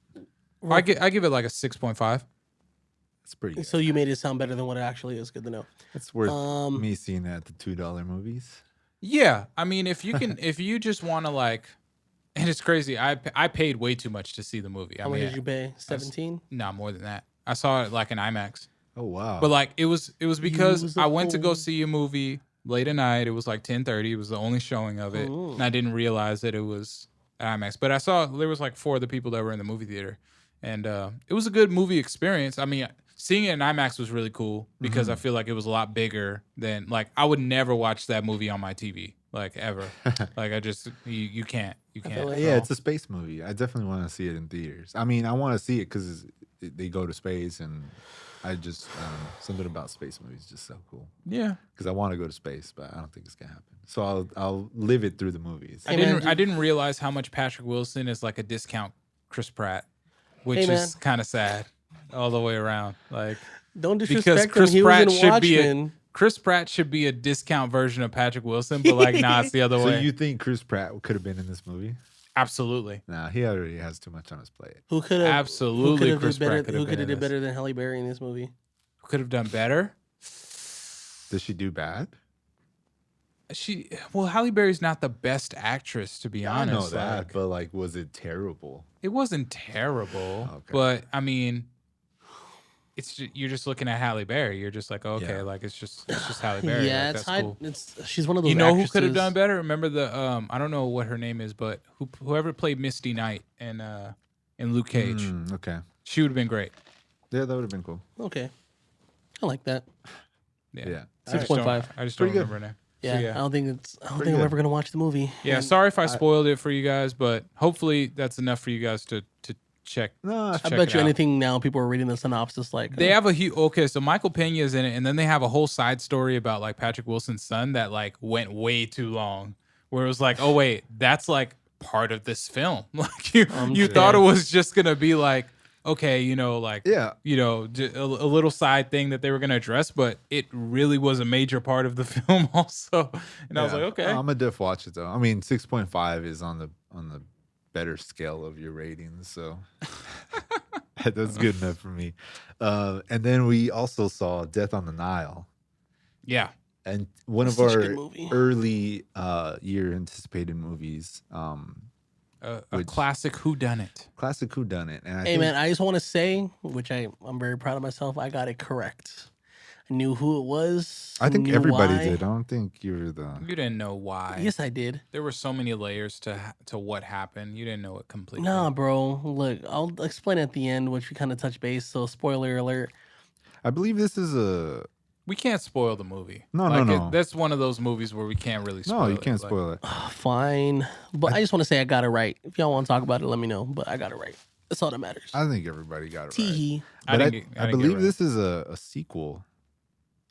I give it like a 6.5. It's pretty good. So you made it sound better than what it actually is. Good to know. It's worth me seeing that at the $2 movies. Yeah, I mean, if you can, if you just want to like And it's crazy. I paid way too much to see the movie. How much did you pay? 17? No, more than that. I saw it like in IMAX. Oh wow. But like it was because I went to go Beautiful. see a movie late at night. It was like 10:30. It was the only showing of it, Ooh. and I didn't realize that it was at IMAX. But I saw there was like 4 other people that were in the movie theater, and it was a good movie experience. I mean, seeing it in IMAX was really cool because I feel like it was a lot bigger than like I would never watch that movie on my TV like ever. Like I just you can't like- Yeah, it's a space movie. I definitely want to see it in theaters. I mean, I want to see it because they go to space, and I just something about space movies is just so cool. Yeah. Because I want to go to space, but I don't think it's gonna happen. So I'll live it through the movies. I didn't realize how much Patrick Wilson is like a discount Chris Pratt, which Hey, man. is kind of sad all the way around. Like Don't because disrespect him. Chris He was Pratt in should be Watchmen. Chris Pratt should be a discount version of Patrick Wilson, but like nah, it's the other So way. you think Chris Pratt could have been in this movie? Absolutely. Nah, he already has too much on his plate. Who could have Absolutely, Chris better? Pratt could have Who been could have in did this. better than Halle Berry in this movie? Could have done better. Does she do bad? Halle Berry's not the best actress, to be I honest. know that, like, but like, was it terrible? it wasn't terrible, Okay. but I mean, you're just looking at Halle Berry. You're just like, okay, Yeah. like it's just Halle Berry. Yeah, like, it's that's cool. she's one of those. You know who actresses. could have done better? Remember the I don't know what her name is, but whoever played Misty Knight in Luke Cage, Okay. she would have been great. Yeah, that would have been cool. Okay, I like that. Yeah. I just 6.5. don't- I just don't Pretty good. remember her name. Yeah, So, I don't think I'm good. ever gonna watch the movie. Yeah, And sorry if I spoiled it for you guys, but hopefully that's enough for you guys to check. No, I check bet it you out. anything now. People are reading the synopsis like They have a huge so Michael Pena's in it, and then they have a whole side story about like Patrick Wilson's son that like went way too long, where it was like, oh wait, that's like part of this film. Like you thought it was just gonna be like, okay, like Yeah. a little side thing that they were gonna address, but it really was a major part of the film also. And I was Yeah. like, okay, I'm a diff watch it though. I mean, 6.5 is on the better scale of your ratings, so that's good enough for me. And then we also saw Death on the Nile, yeah. and one of Such a our good movie. early year anticipated movies. A Which- classic whodunit. Classic whodunit. And I Hey think, man, I just want to say, which I'm very proud of myself. I got it correct. I knew who it was. I think knew everybody why. did. I don't think you're the. You didn't know why. Yes, I did. There were so many layers to what happened. You didn't know it completely. Nah, bro. Look, I'll explain at the end, which we kind of touch base. So, spoiler alert. I believe this is a. We can't spoil the movie. No, like, no. That's one of those movies where we can't really spoil No, it. you can't Like, spoil it. Fine, but I just want to say I got it right. If y'all want to talk about it, let me know. But I got it right. That's all that matters. I think everybody got it right. Tee. I But didn't get- I I didn't get believe it right. this is a sequel.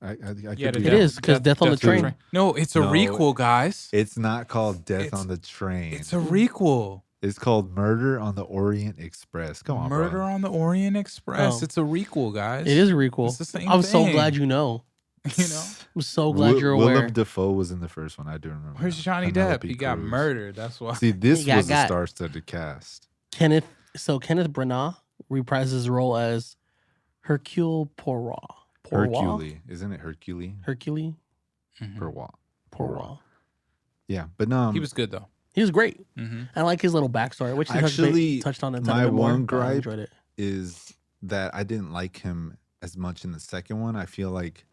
I Yeah, could to be It Death- wrong. is, 'cause Death on the Train. No, it's a No, requel, guys. It's not called Death It's- on the Train. It's a requel. It's called Murder on the Orient Express. Come on, Murder bro. on the Orient Express. Oh. It's a requel, guys. It is a requel. It's the same I'm so thing. glad you know. You know, I'm so glad you're aware. Willem Dafoe was in the first one. I do remember. where's that. Johnny Penelope Depp? He got Cruz. murdered. That's why. See, this He was a got- star-studded cast. Kenneth Branagh reprises his role as Hercule Poirot. Hercule, isn't it Hercule? Hercule Mhm. Poirot. Yeah, but no. He was good though. He was great. Mhm. I like his little backstory, which he Actually, touched on a my bit more, one but I gripe enjoyed it. is that I didn't like him as much in the second one. I feel like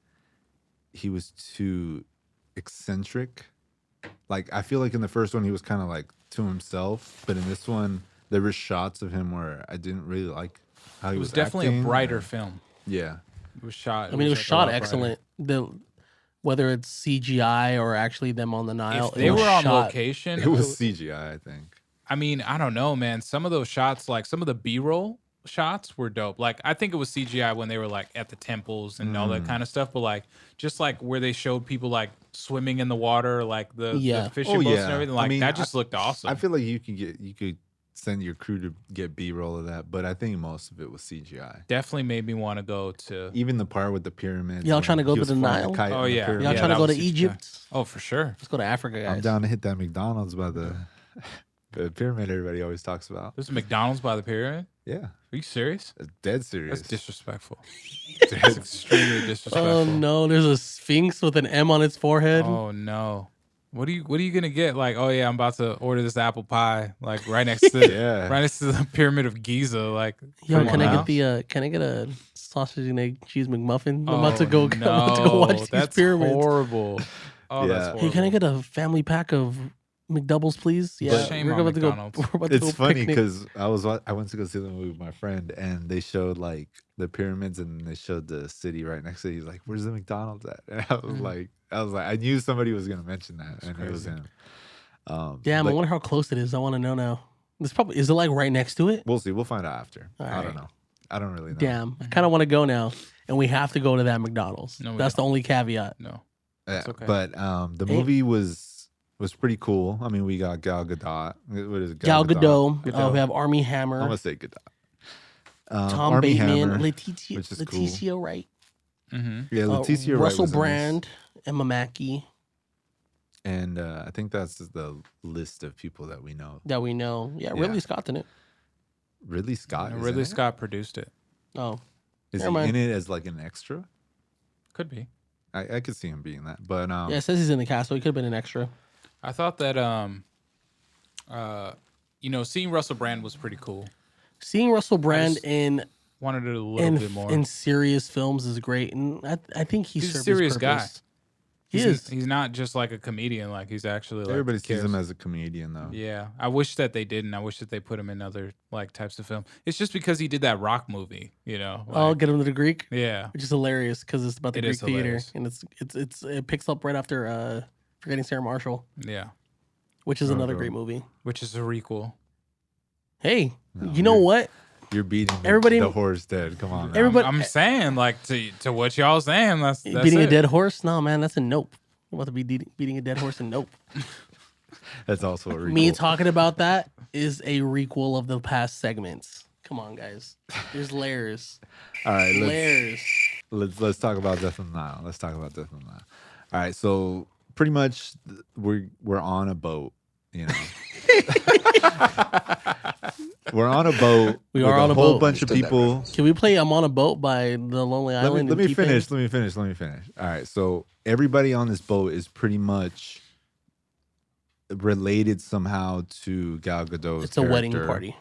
he was too eccentric. Like I feel like in the first one he was kind of like to himself, but in this one there were shots of him where I didn't really like how he It was definitely acting. a brighter film. Yeah, It was shot. I mean, it was like, a shot lot brighter. excellent. Whether it's CGI or actually them on the Nile, If they it was were on shot. location, it was CGI. I think. I mean, I don't know, man. Some of those shots, like some of the B-roll shots, were dope. Like I think it was CGI when they were like at the temples and all that kind of stuff. But like just like where they showed people like swimming in the water, like the fishing Oh, boats yeah. and everything, I like mean, that just looked awesome. I feel like you could send your crew to get B-roll of that, but I think most of it was CGI. Definitely made me want to go to. Even the part with the pyramids. Y'all when trying to go he to was the flying Nile? kite Oh, on the yeah. pyramid. Y'all Yeah, trying to that go to was CGI. Egypt? Oh, for sure. Let's go to Africa, guys. I'm down to hit that McDonald's by the pyramid everybody always talks about. There's a McDonald's by the pyramid. Yeah, Are you serious? it's dead serious. That's disrespectful. That's extremely disrespectful. Oh no, there's a sphinx with an M on its forehead. Oh no. What are you gonna get? Like, oh yeah, I'm about to order this apple pie, like right next to Yeah. right next to the Pyramid of Giza. Like, Yo, come can on I now. get can I get a sausage and egg cheese McMuffin? I'm Oh, about to go. I'm about to go watch these that's pyramids. horrible. Oh, that's Yeah. horrible. Hey, can I get a family pack of McDoubles, please? Yeah, Shame we're on about to go. McDonald's. We're about to It's go funny picnic. because I went to go see the movie with my friend, and they showed like the pyramids, and they showed the city right next to it. He's like, "Where's the McDonald's at?" And I was like, I knew somebody was gonna mention that, and it was crazy. him. Damn, I but wonder how close it is. I want to know now. This probably is it like right next to it? we'll see. We'll find out after. All I right. don't know. I don't really know. Damn, I kind of want to go now, and we have to go to that McDonald's. No, we That's the only caveat. No. Yeah, okay. But the movie was pretty cool. I mean, we got Gal Gadot. What is it? Gal Gadot. Gadot. We have Army I'm Hammer, gonna say Gadot. Tom Armie Bateman, Hammer, Letitia, which is Letitia Wright, Mm-hmm. Yeah, Letitia Wright Russell was in this. Brand, Emma Mackey And I think that's the list of people that we know. that we know. Yeah, Yeah. Ridley Scott's in it. Ridley Scott. is Ridley in it? Scott produced it. Oh, Is Never he mind. in it as like an extra? Could be. I could see him being that. But yeah, it says he's in the cast, so he could have been an extra. I thought that seeing Russell Brand was pretty cool. Seeing Russell Brand just in Wanted it a little bit more. in serious films is great, and I think He's a served his serious guy. purpose. He is. He's not just like a comedian. Like he's actually like everybody sees cares. him as a comedian, though. Yeah, I wish that they didn't. I wish that they put him in other like types of film. It's just because he did that rock movie, you know. I'll like- get him to the Greek, yeah, which is hilarious because it's about the It Greek is theater, hilarious. and it picks up right after Forgetting Sarah Marshall, yeah. which is another bro. great movie. Which is a requel. Hey, No, you know you're- what? You're beating Everybody- the horse dead. Come on. Now. Everybody- I'm saying like to what y'all saying. That's Beating it. a dead horse? No, man, that's a nope. I'm about to be beating a dead horse and nope. That's also a requel. Me talking about that is a requel of the past segments. Come on, guys. There's layers. All right, Layers. let's talk about Death on the Nile. Let's talk about Death on the Nile. All right, so pretty much we're on a boat, you know. We're on a boat. We with are on a whole boat. bunch of people. Can we play I'm on a Boat by The Lonely Island? Let and me T-Pain? finish. Let me finish. All right, so everybody on this boat is pretty much related somehow to Gal Gadot's It's a wedding character, party.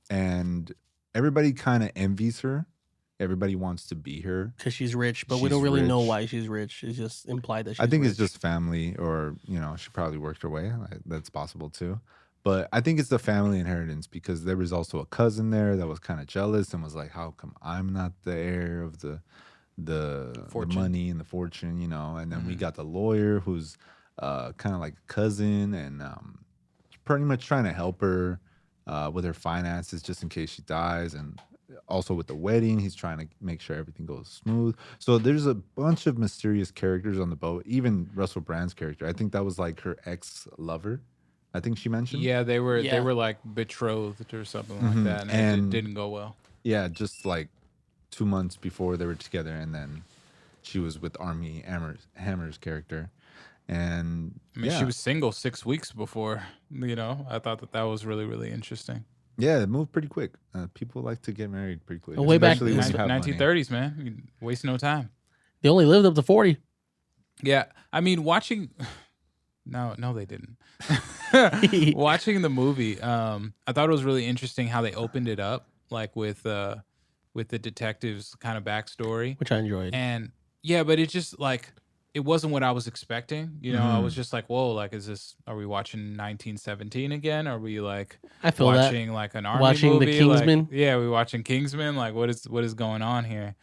and everybody kind of envies her. Everybody wants to be her. Because she's rich, but we She's don't really know rich. why she's rich. It's just implied that she's I think it's rich. just family, or she probably worked her way. That's possible too. But I think it's the family inheritance because there was also a cousin there that was kind of jealous and was like, "How come I'm not the heir of the Fortune. money and the fortune?" And then we Mhm. got the lawyer who's kind of like a cousin and pretty much trying to help her with her finances just in case she dies, and also with the wedding, he's trying to make sure everything goes smooth. So there's a bunch of mysterious characters on the boat. Even Russell Brand's character, I think that was like her ex-lover. I think she mentioned. Yeah, they were Yeah. like betrothed or something like Mhm. that, and, And- it didn't go well. Yeah, just like 2 months before they were together, and then she was with Armie Hammer's character, and I mean, yeah, she was single 6 weeks before. I thought that was really really interesting. yeah, it moved pretty quick. People like to get married pretty quick, Way back- especially when you have money. 1930s, man. You waste no time. They only lived up to 40. Yeah, I mean, watching. No, they didn't. Watching the movie, I thought it was really interesting how they opened it up, like with the detective's kind of backstory, Which I enjoyed. and yeah, but it just like it wasn't what I was expecting. I Mhm. was just like, whoa, like, are we watching 1917 again? Are we like I feel that. watching like an army Watching The movie? Kingsman? Like, yeah, we watching Kingsman. Like, what is going on here?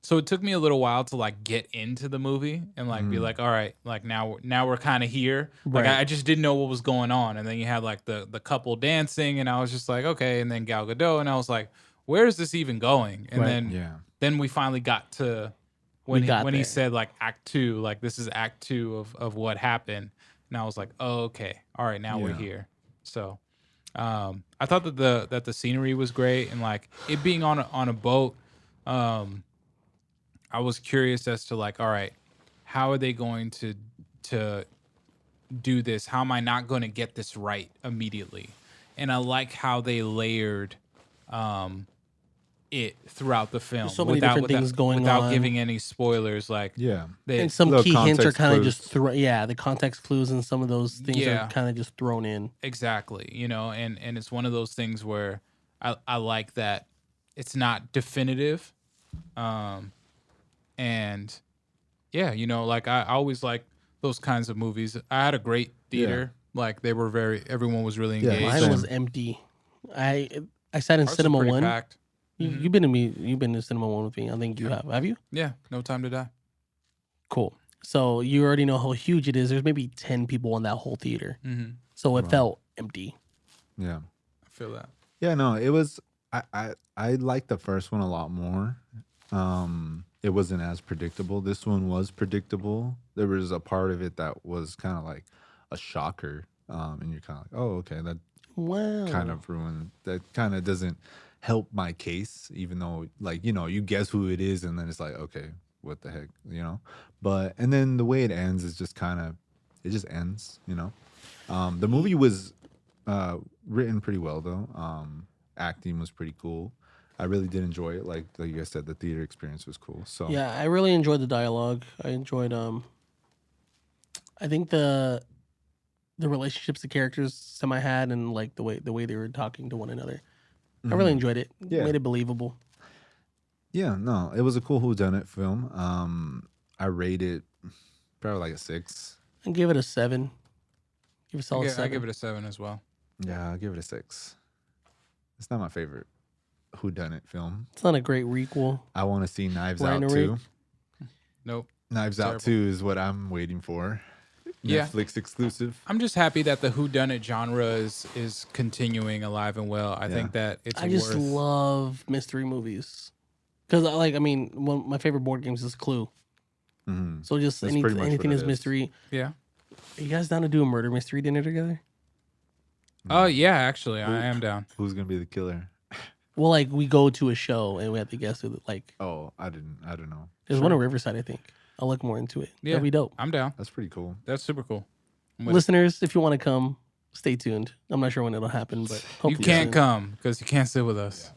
So it took me a little while to like get into the movie and like be like, all right, like now we're kind of here. Like Right. I just didn't know what was going on, and then you had like the couple dancing, and I was just like, okay, and then Gal Gadot, and I was like, where is this even going? And Right. then we finally got to when got he there. said like Act 2, like this is Act 2 of what happened, and I was like, oh, okay, all right, now we're Yeah. here. So I thought that the scenery was great, and like it being on a boat. I was curious as to like, all right, how are they going to do this? How am I not going to get this right immediately? And I like how they layered it throughout the film. There's so many different things going without on. giving any spoilers. Like, Yeah. And some little key hints are context kind of clues. just the context clues and some of those things Yeah. are kind of just thrown in. exactly, and it's one of those things where I like that it's not definitive. And yeah, like I always like those kinds of movies. I had a great theater. Like everyone was really Yeah, engaged. Mine was empty. I sat in Ours was Cinema pretty One. packed. You've been to Cinema One with me. I think you have. Have you? Yeah, No Time to Die. Cool. So you already know how huge it is. There's maybe 10 people in that whole theater. Mm-hmm. So it felt empty. Yeah. I feel that. Yeah, no, it was. I liked the first one a lot more. It wasn't as predictable. This one was predictable. There was a part of it that was kind of like a shocker, and you're kind of like, oh, okay, that Wow. kind of ruined. That kind of doesn't help my case, even though, like, you guess who it is, and then it's like, okay, what the heck, But and then the way it ends is just it just ends, The movie was written pretty well though. Acting was pretty cool. I really did enjoy it. Like you guys said, the theater experience was cool. So Yeah, I really enjoyed the dialogue. I enjoyed I think the relationships the characters semi had and like the way they were talking to one another. I really enjoyed it. Yeah. Made it believable. Yeah, no, it was a cool whodunit film. I rated probably like a 6. I give it a 7. Give it a solid 7. I give it a 7 as well. Yeah, I'll give it a 6. It's not my favorite whodunit film. It's not a great requel. I want to see Knives Ryan Out Ray? 2. Nope. Knives Out 2 is what I'm waiting for. Yeah. Netflix exclusive. I'm just happy that the whodunit genre is continuing alive and well. I think that it's I just love mystery movies. Because, one my favorite board games is Clue. Mm-hmm. So just That's pretty much anything what it is is. mystery. Yeah. Are you guys down to do a murder mystery dinner together? Oh, yeah, actually, I am down. Who's gonna be the killer? Well, like we go to a show and we have to guess who. Like, Oh, I don't know. there's one in Riverside, I think. I'll look more into it. Yeah. That'd be dope. I'm down. That's pretty cool. That's super cool. I'm with it. Listeners, if you want to come, stay tuned. I'm not sure when it'll happen, but hopefully You can't soon. come because you can't sit with us.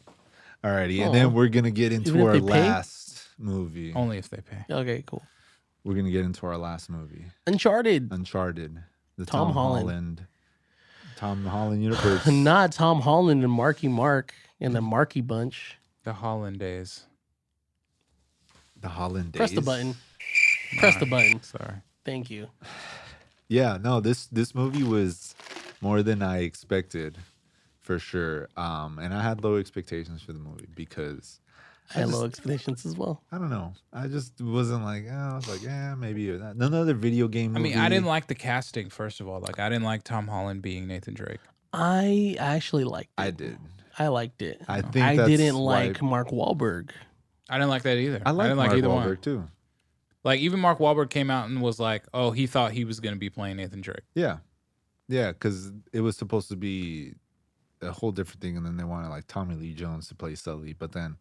Alrighty, Oh. and then we're gonna get Even into if our they pay? last movie. Only if they pay. Okay, cool. We're gonna get into our last movie, Uncharted. Uncharted, the Tom Tom Holland. Holland universe. Not Tom Holland and Marky Mark and the Marky Bunch. The Holland days. The Holland days. Press the button. Press the button. Sorry. Thank you. Yeah, no, this movie was more than I expected, for sure. And I had low expectations for the movie because I had low expectations as well. I don't know. I just wasn't like, I was like, maybe none other video game I movie. mean, I didn't like the casting, first of all. Like, I didn't like Tom Holland being Nathan Drake. I actually liked it. I did. I liked it. I think I that's didn't why- like Mark Wahlberg. I didn't like that either. I didn't like like either Mark one. Wahlberg too. Like, even Mark Wahlberg came out and was like, oh, he thought he was going to be playing Nathan Drake. Yeah, because it was supposed to be a whole different thing, and then they wanted like Tommy Lee Jones to play Sully. But then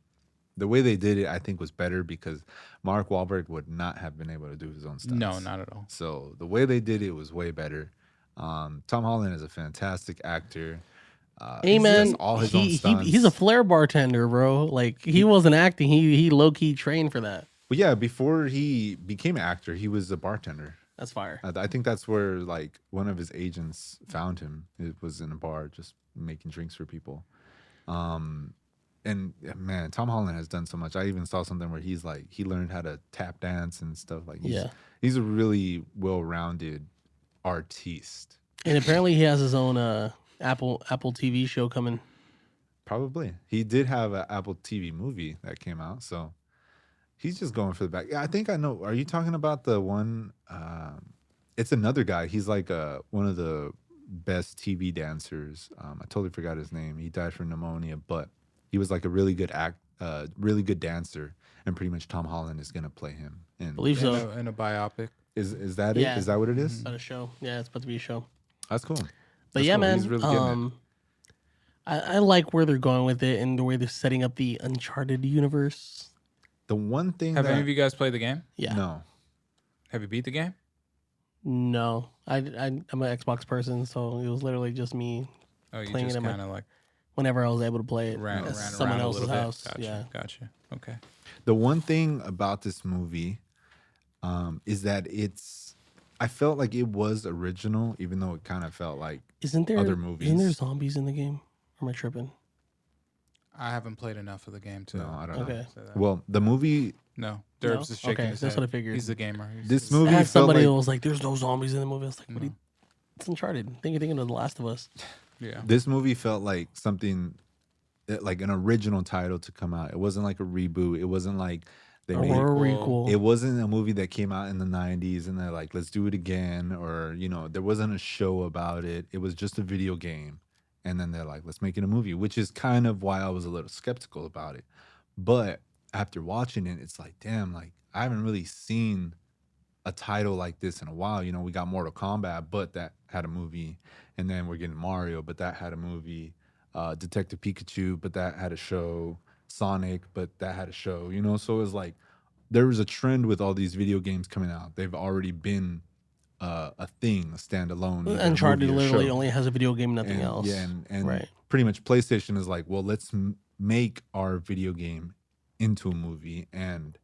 the way they did it, I think, was better because Mark Wahlberg would not have been able to do his own stuff. No, not at all. So the way they did it was way better. Tom Holland is a fantastic actor. Hey He man, does all his own stunts. he's a flair bartender, bro. Like he wasn't acting. He low key trained for that. But yeah, before he became an actor, he was a bartender. That's fire. I think that's where like one of his agents found him. It was in a bar just making drinks for people. And man, Tom Holland has done so much. I even saw something where he's like he learned how to tap dance and stuff. Like he's a really well-rounded artiste. And apparently he has his own Apple TV show coming. Probably. He did have an Apple TV movie that came out, so he's just going for the back. Yeah, I think I know. Are you talking about the one? It's another guy. He's like one of the best TV dancers. I totally forgot his name. He died from pneumonia, but he was like a really good really good dancer. And pretty much Tom Holland is gonna play him. And Believe so. In a biopic. is that it? Yeah. Is that what it is? About a show. Yeah, it's about to be a show. That's cool. But That's yeah, cool. man. He's really getting it. I like where they're going with it and the way they're setting up the Uncharted universe. The one thing Have that any of you guys played the game? Yeah. no, Have you beat the game? No. I'm an Xbox person, so it was literally just me Oh, you Playing it just in my- kind of like whenever I was able to play it ran at around someone a else's little bit. house. Gotcha. Yeah. Gotcha. Okay. The one thing about this movie is that I felt like it was original, even though it kind of felt like Isn't there other movies. Isn't there zombies in the game? Or am I tripping? I haven't played enough of the game to. No, I don't know. Okay. say that. Well, the movie, No, No? Derbs is shaking Okay, his that's head. what I figured. He's a gamer. this I movie had felt somebody like who was like, "There's no zombies in the movie." I was like, "What? No. It's Uncharted." Thinking of The Last of Us. Yeah. this movie felt like something like an original title to come out. It wasn't like a reboot. It wasn't like they made Or a Requel. requel. it wasn't a movie that came out in the 90s and they're like, let's do it again. Or, there wasn't a show about it. It was just a video game. And then they're like, let's make it a movie, which is kind of why I was a little skeptical about it. But after watching it, it's like, damn, like I haven't really seen a title like this in a while. We got Mortal Kombat, but that had a movie. And then we're getting Mario, but that had a movie. Detective Pikachu, but that had a show. Sonic, but that had a show. So it was like there was a trend with all these video games coming out. They've already been a thing, a standalone. either a Uncharted movie or literally show. only has a video game, nothing And, else. Yeah, and right. pretty much PlayStation is like, well, let's make our video game into a movie, and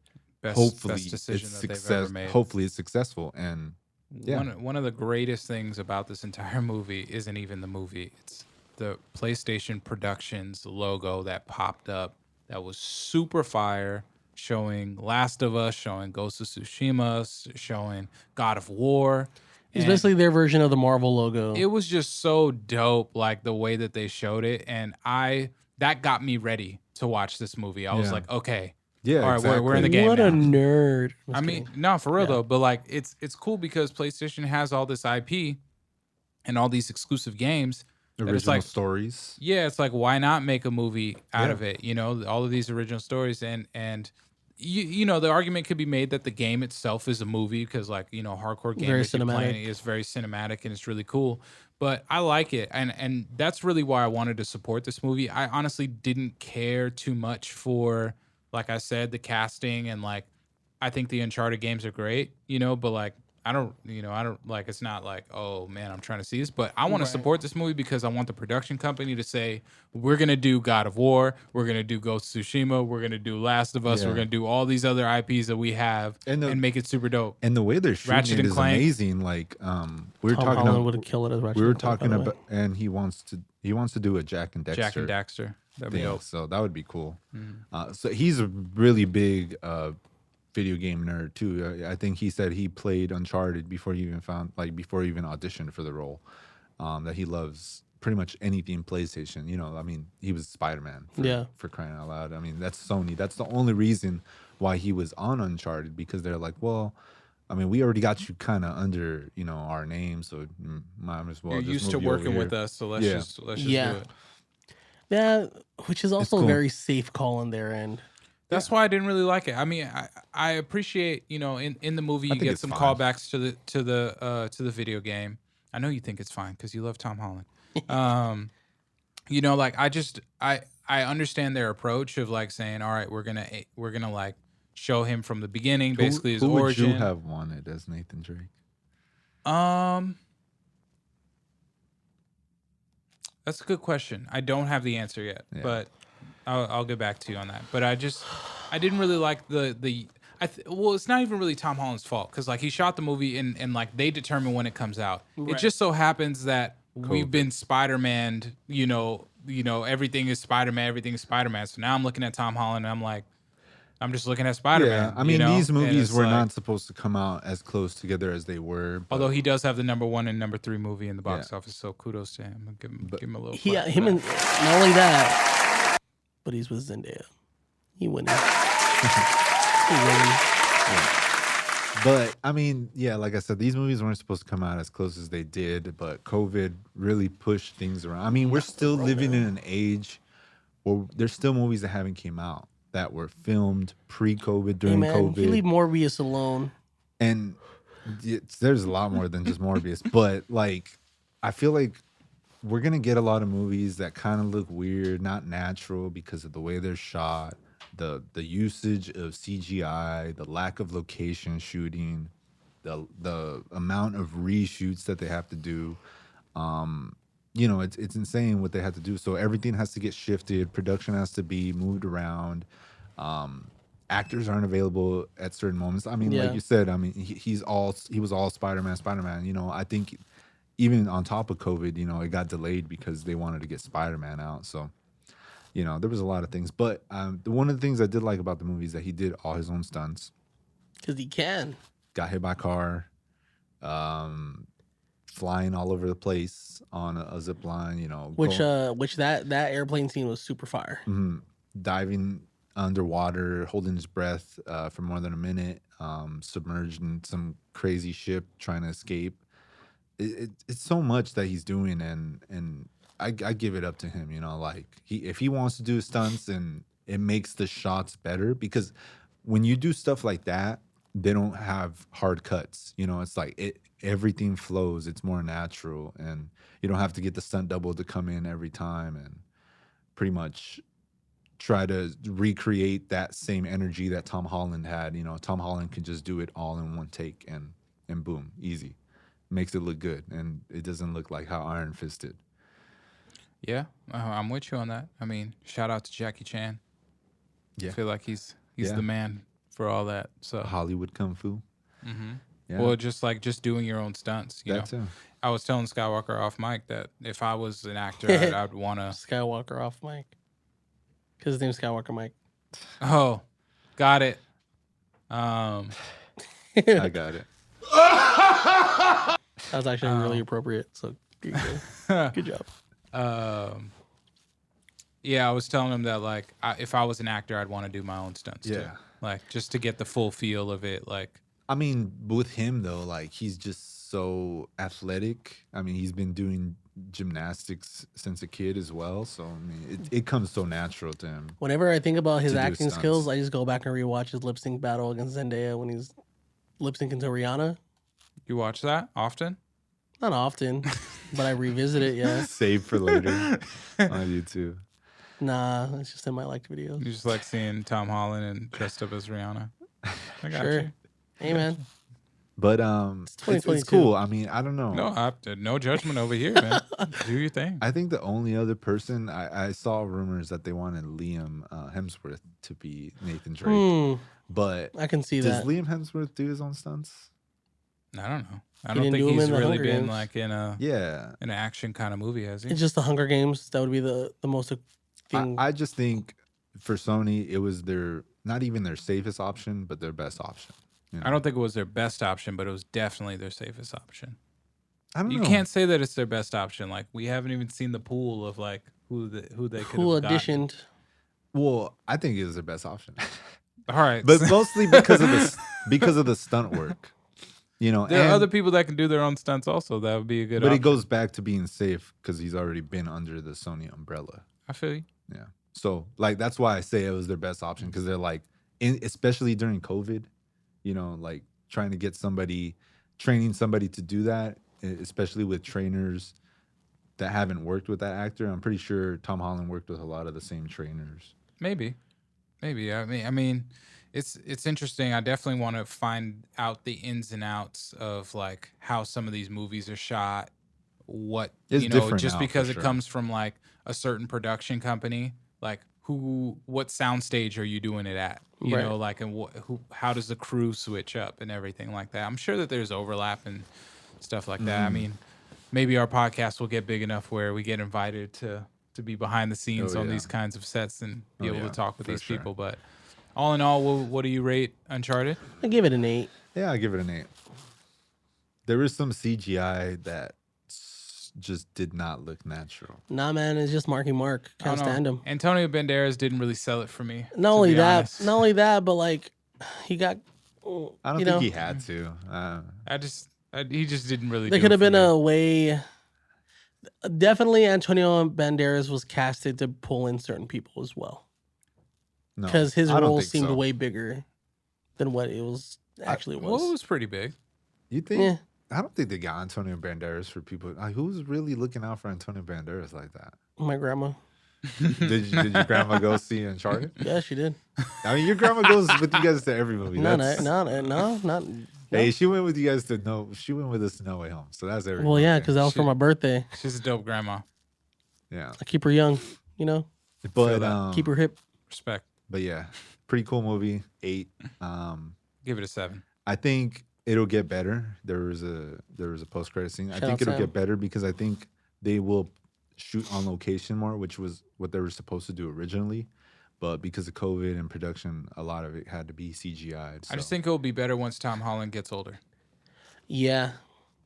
hopefully best decision it's that they've ever made. hopefully it's successful. And yeah. One of the greatest things about this entire movie isn't even the movie. It's the PlayStation Productions logo that popped up that was super fire, showing Last of Us, showing Ghost of Tsushima, showing God of War. It's And basically their version of the Marvel logo. it was just so dope, like the way that they showed it, and that got me ready to watch this movie. I was Yeah. like, okay, Yeah, all right, we're in the game What now. a nerd. I mean, no, for real though, but like it's cool because PlayStation has all this IP and all these exclusive games. that original it's like, stories. yeah, it's like why not make a movie out Yeah. of it? All of these original stories and the argument could be made that the game itself is a movie because hardcore Very gamers you're playing cinematic. is very cinematic and it's really cool. But I like it, and that's really why I wanted to support this movie. I honestly didn't care too much for, like I said, the casting and like I think the Uncharted games are great, but like I don't like it's not like, oh man, I'm trying to see this, but I want to Right. support this movie because I want the production company to say, we're going to do God of War, we're going to do Ghost of Tsushima, we're going to do Last of Us, Yeah. we're going to do all these other IPs that we have And and make it super dope. And the way they're shooting Ratchet it and is Clank. amazing. Like we were Tom talking Holland would about, kill it as Ratchet we were and Clank, by talking the way. about, and he wants to do a Jack and Dexter. Jack and Daxter. That'd be thing, dope. so that would be cool. So he's a really big video game nerd too. I think he said he played Uncharted before he even auditioned for the role. That he loves pretty much anything PlayStation. I mean, he was Spider-Man. For crying out loud. I mean, that's Sony. That's the only reason why he was on Uncharted, because they're like, well, I mean, we already got you kind of under our name, so might as well. You're just used to move you over working here. with us, so let's Yeah. just Yeah. do it. Yeah, which is also cool. a very safe call on their end. That's why I didn't really like it. I mean, I appreciate, in the movie you think get it's some fine. callbacks to the video game. I know you think it's fine because you love Tom Holland. Like I understand their approach of like saying, all right, we're gonna like show him from the beginning, basically his who origin. would you have wanted as Nathan Drake? That's a good question. I don't have the answer yet, Yeah. but I'll get back to you on that. But I didn't really like well, it's not even really Tom Holland's fault because like he shot the movie and like they determine when it comes out. It Right. just so happens that we've COVID. been Spider-Man. Everything is Spider-Man. Everything is Spider-Man. So now I'm looking at Tom Holland and I'm like, I'm just looking at Spider-Man. Yeah, I mean, these And movies it's were like- not supposed to come out as close together as they were. But Although he does have the number 1 and number 3 movie in the box Yeah. office, so kudos to him. Give him a little. He, clap for him, that. and not only that, but he's with Zendaya. He winning. He winning. But I mean, yeah, like I said, these movies weren't supposed to come out as close as they did, but COVID really pushed things around. I mean, we're still living in an age where there's still movies that haven't came out that were filmed pre-COVID, Hey during man, COVID. you leave Morbius alone. And there's a lot more than just Morbius, but like I feel like we're gonna get a lot of movies that kind of look weird, not natural because of the way they're shot, the usage of CGI, the lack of location shooting, the amount of reshoots that they have to do. you know, it's insane what they had to do. So everything has to get shifted. Production has to be moved around. Actors aren't available at certain moments. I mean, like you said, I mean, he was all Spider-Man. You know, I think even on top of COVID, you know, it got delayed because they wanted to get Spider-Man out. So, you know, there was a lot of things. But one of the things I did like about the movie is that he did all his own stunts. Because he can. Got hit by a car. Flying all over the place on a zip line, you know. Which that airplane scene was super fire. Diving underwater, holding his breath for more than a minute, submerged in some crazy ship trying to escape. It's so much that he's doing, and I give it up to him. You know, like if he wants to do stunts, and it makes the shots better, because when you do stuff like that, they don't have hard cuts. You know, it's like everything flows. It's more natural, and you don't have to get the stunt double to come in every time and pretty much try to recreate that same energy that Tom Holland had. You know, Tom Holland can just do it all in one take, and boom, easy. Makes it look good, and it doesn't look like how Iron Fist did. Yeah, I'm with you on that. I mean, shout out to Jackie Chan. Yeah. I feel like he's the man for all that. So Hollywood Kung Fu. Yeah. Well, just doing your own stunts. You know, Too. I was telling Skywalker off mic that if I was an actor, I'd want to. Skywalker off mic. Because his name's Skywalker Mike. Oh, got it. I got it. That was actually really appropriate. So good job. Yeah, I was telling him that like if I was an actor, I'd want to do my own stunts too. Like just to get the full feel of it. Like, I mean, with him though, like he's just so athletic. I mean, he's been doing gymnastics since a kid as well. So I mean, it comes so natural to him. Whenever I think about his acting stunts. skills, I just go back and rewatch his lip sync battle against Zendaya when he's lip syncing to Rihanna. You watch that often? Not often, but I revisit it. Yeah. Save for later on YouTube. Nah, it's just in my liked videos. You just like seeing Tom Holland and dressed up as Rihanna. I got Sure. you. Hey man. But it's cool. I mean, I don't know. No judgment over here, man. Do your thing. I think the only other person I saw rumors that they wanted Liam Hemsworth to be Nathan Drake, but I can see does that. Liam Hemsworth do his own stunts? I don't know. I He don't didn't think do 'em he's in the really Hunger been Games. like in an action kind of movie, has he? It's just the Hunger Games. That would be the most thing. I just think for Sony, it was not even their safest option, but their best option. You know? I don't think it was their best option, but it was definitely their safest option. I don't know. You can't say that it's their best option. Like we haven't even seen the pool of like who they could have auditioned. Well, I think it was their best option, All right, but mostly because of the stunt work. You know, there are other people that can do their own stunts also. That would be a good But option. it goes back to being safe because he's already been under the Sony umbrella. I feel you. Yeah. So like that's why I say it was their best option, because they're like, especially during COVID, you know, like trying to get training somebody to do that, especially with trainers that haven't worked with that actor. I'm pretty sure Tom Holland worked with a lot of the same trainers. Maybe. I mean, it's interesting. I definitely want to find out the ins and outs of like how some of these movies are shot. What It's different just now, because for it sure. comes from like a certain production company, like what soundstage are you doing it at? You Right. know, like and how does the crew switch up and everything like that. I'm sure that there's overlap and stuff like that. I mean, maybe our podcast will get big enough where we get invited to be behind the scenes on these kinds of sets and be able to talk with these sure. people. But all in all, what do you rate Uncharted? I give it an 8. Yeah, I give it an 8. There is some CGI that just did not look natural. Nah, man, it's just Marky Mark. Can't stand him. Antonio Banderas didn't really sell it for me. Not only that, but like he got. I don't think he had to. He just didn't really. There do could it have for been me. a way. Definitely, Antonio Banderas was casted to pull in certain people as well, No, because his I don't role think seemed so. way bigger than what it was actually Well, it was. was pretty big. You think? Yeah. I don't think they got Antonio Banderas for people. Like, who's really looking out for Antonio Banderas like that? My grandma. Did your grandma go see Uncharted? Yeah, she did. I mean, your grandma goes with you guys to every movie. No, That's- not Hey, she went with you guys to know. She went with us to No Way Home, so that's everything. Well, yeah, because that was for my birthday. She's a dope grandma. Yeah, I keep her young, you know. but Keep her hip. Respect. But yeah, pretty cool movie. 8. Give it a 7. I think it'll get better. There was a post credit scene. I Shout think out it'll Sam. get better because I think they will shoot on location more, which was what they were supposed to do originally. But because of COVID and production, a lot of it had to be CGI'd. So. I just think it'll be better once Tom Holland gets older. Yeah,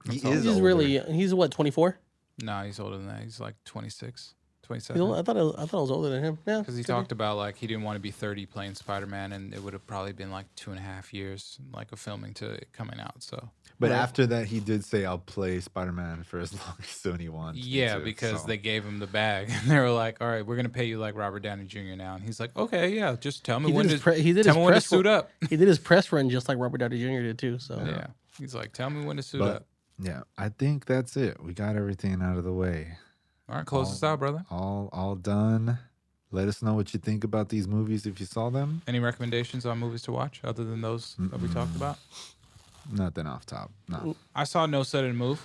he he's is older. really. He's what, 24? No, he's older than that. He's like 26, I 27. thought I was older than him. Yeah, Because he talked about like he didn't want to be 30 playing Spider-Man, and it would have probably been like 2.5 years like of filming to it coming out. So, But after that, he did say, "I'll play Spider-Man for as long as Sony wants." me yeah, to," because so. they gave him the bag, and they were like, "All right, we're gonna pay you like Robert Downey Jr. now," and he's like, "Okay, yeah, just tell me when to suit up." He did his press run just like Robert Downey Jr. did too. So Yeah, he's like, "Tell me when to suit up." Yeah, I think that's it. We got everything out of the way. All right, close us out, brother. All done. Let us know what you think about these movies if you saw them. Any recommendations on movies to watch other than those that we talked about? Nothing off top. No. I saw No Sudden Move.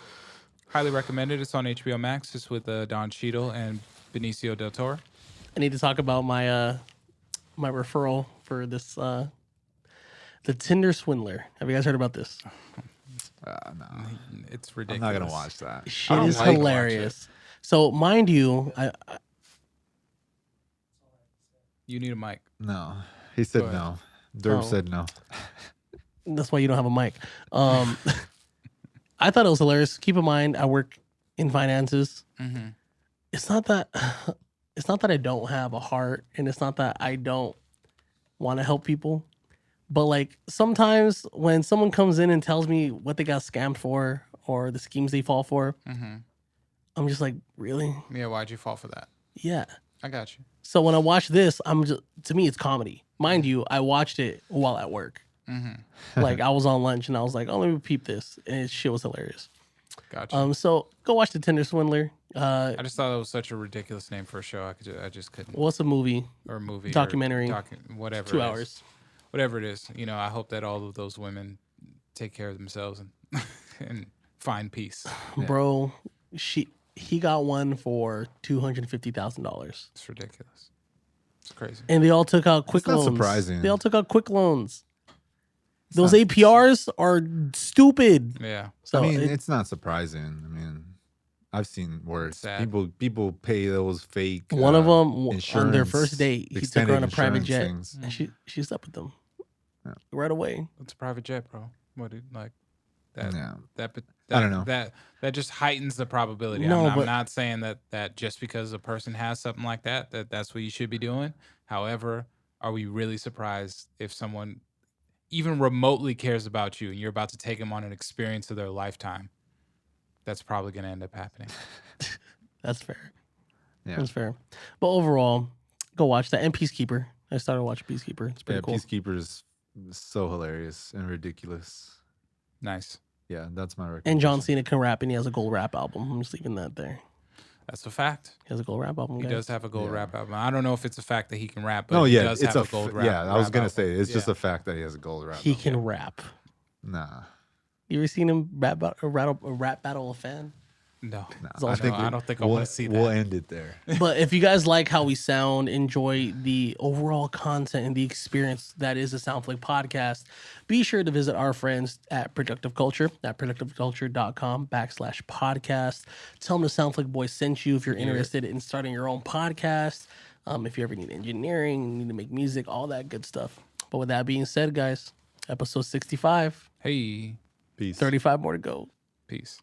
Highly recommended. It's on HBO Max. It's with Don Cheadle and Benicio del Toro. I need to talk about my my referral for this the Tinder Swindler. Have you guys heard about this? No. It's I'm ridiculous. not gonna watch that. Shit don't is like hilarious. So mind you, You need a mic. No. He said Go ahead. no. Derb Oh. said no. that's why you don't have a mic. I thought it was hilarious. Keep in mind, I work in finances. Mm-hmm. It's not that I don't have a heart, and it's not that I don't want to help people. But like sometimes when someone comes in and tells me what they got scammed for or the schemes they fall for, Mm-hmm. I'm just like, really? Yeah, why'd you fall for that? Yeah. I got you. So when I watch this, to me it's comedy. Mind you, I watched it while at work. Mm-hmm. Like I was on lunch and I was like, oh, let me peep this, and shit was hilarious. Gotcha. So go watch the Tinder Swindler. I just thought it was such a ridiculous name for a show. I just couldn't. What's a movie? Or a movie. Documentary. Or whatever. 2 it is. hours. Whatever it is. You know, I hope that all of those women take care of themselves and and find peace. Bro, he got one for $250,000, It's ridiculous. It's crazy. and they all took out quick That's not loans. surprising. They all took out quick loans. Those not- APRs are stupid. Yeah. So I mean, it's not surprising. I mean, I've seen worse. Sad. People pay those fake. one of them on their insurance- first date, he took her extended on a private insurance jet, things. and she slept with them Yeah. right away. It's a private jet, bro. What did like that? Yeah. That I don't know. That just heightens the probability. No, I'm but- not saying that just because a person has something like that's what you should be doing. However, are we really surprised if someone even remotely cares about you and you're about to take them on an experience of their lifetime? That's probably going to end up happening. That's fair. Yeah. That's fair. But overall, go watch that. And Peacekeeper. I started watching Peacekeeper. It's pretty cool. Peacekeeper is so hilarious and ridiculous. Nice. Yeah, that's my recommendation. And John Cena can rap, and he has a gold rap album. I'm just leaving that there. That's a fact. He has a gold rap album. He guys. does have a gold Yeah. rap album. I don't know if it's a fact that he can rap, but No, he yeah, does it's have a gold rap. Yeah, I was rap gonna album. say it's just Yeah. a fact that he has a gold rap. He album. can rap. Nah, You ever seen him rap battle a fan? No. all I true. don't think I we'll, want to see that. We'll end it there. But if you guys like how we sound, enjoy the overall content and the experience that is the Soundflick podcast, be sure to visit our friends at Productive Culture at productiveculture.com/podcast. Tell them the Soundflick boys sent you if you're interested in starting your own podcast. If you ever need engineering, need to make music, all that good stuff. But with that being said, guys, episode 65, Hey, Peace. 35 more to go. peace.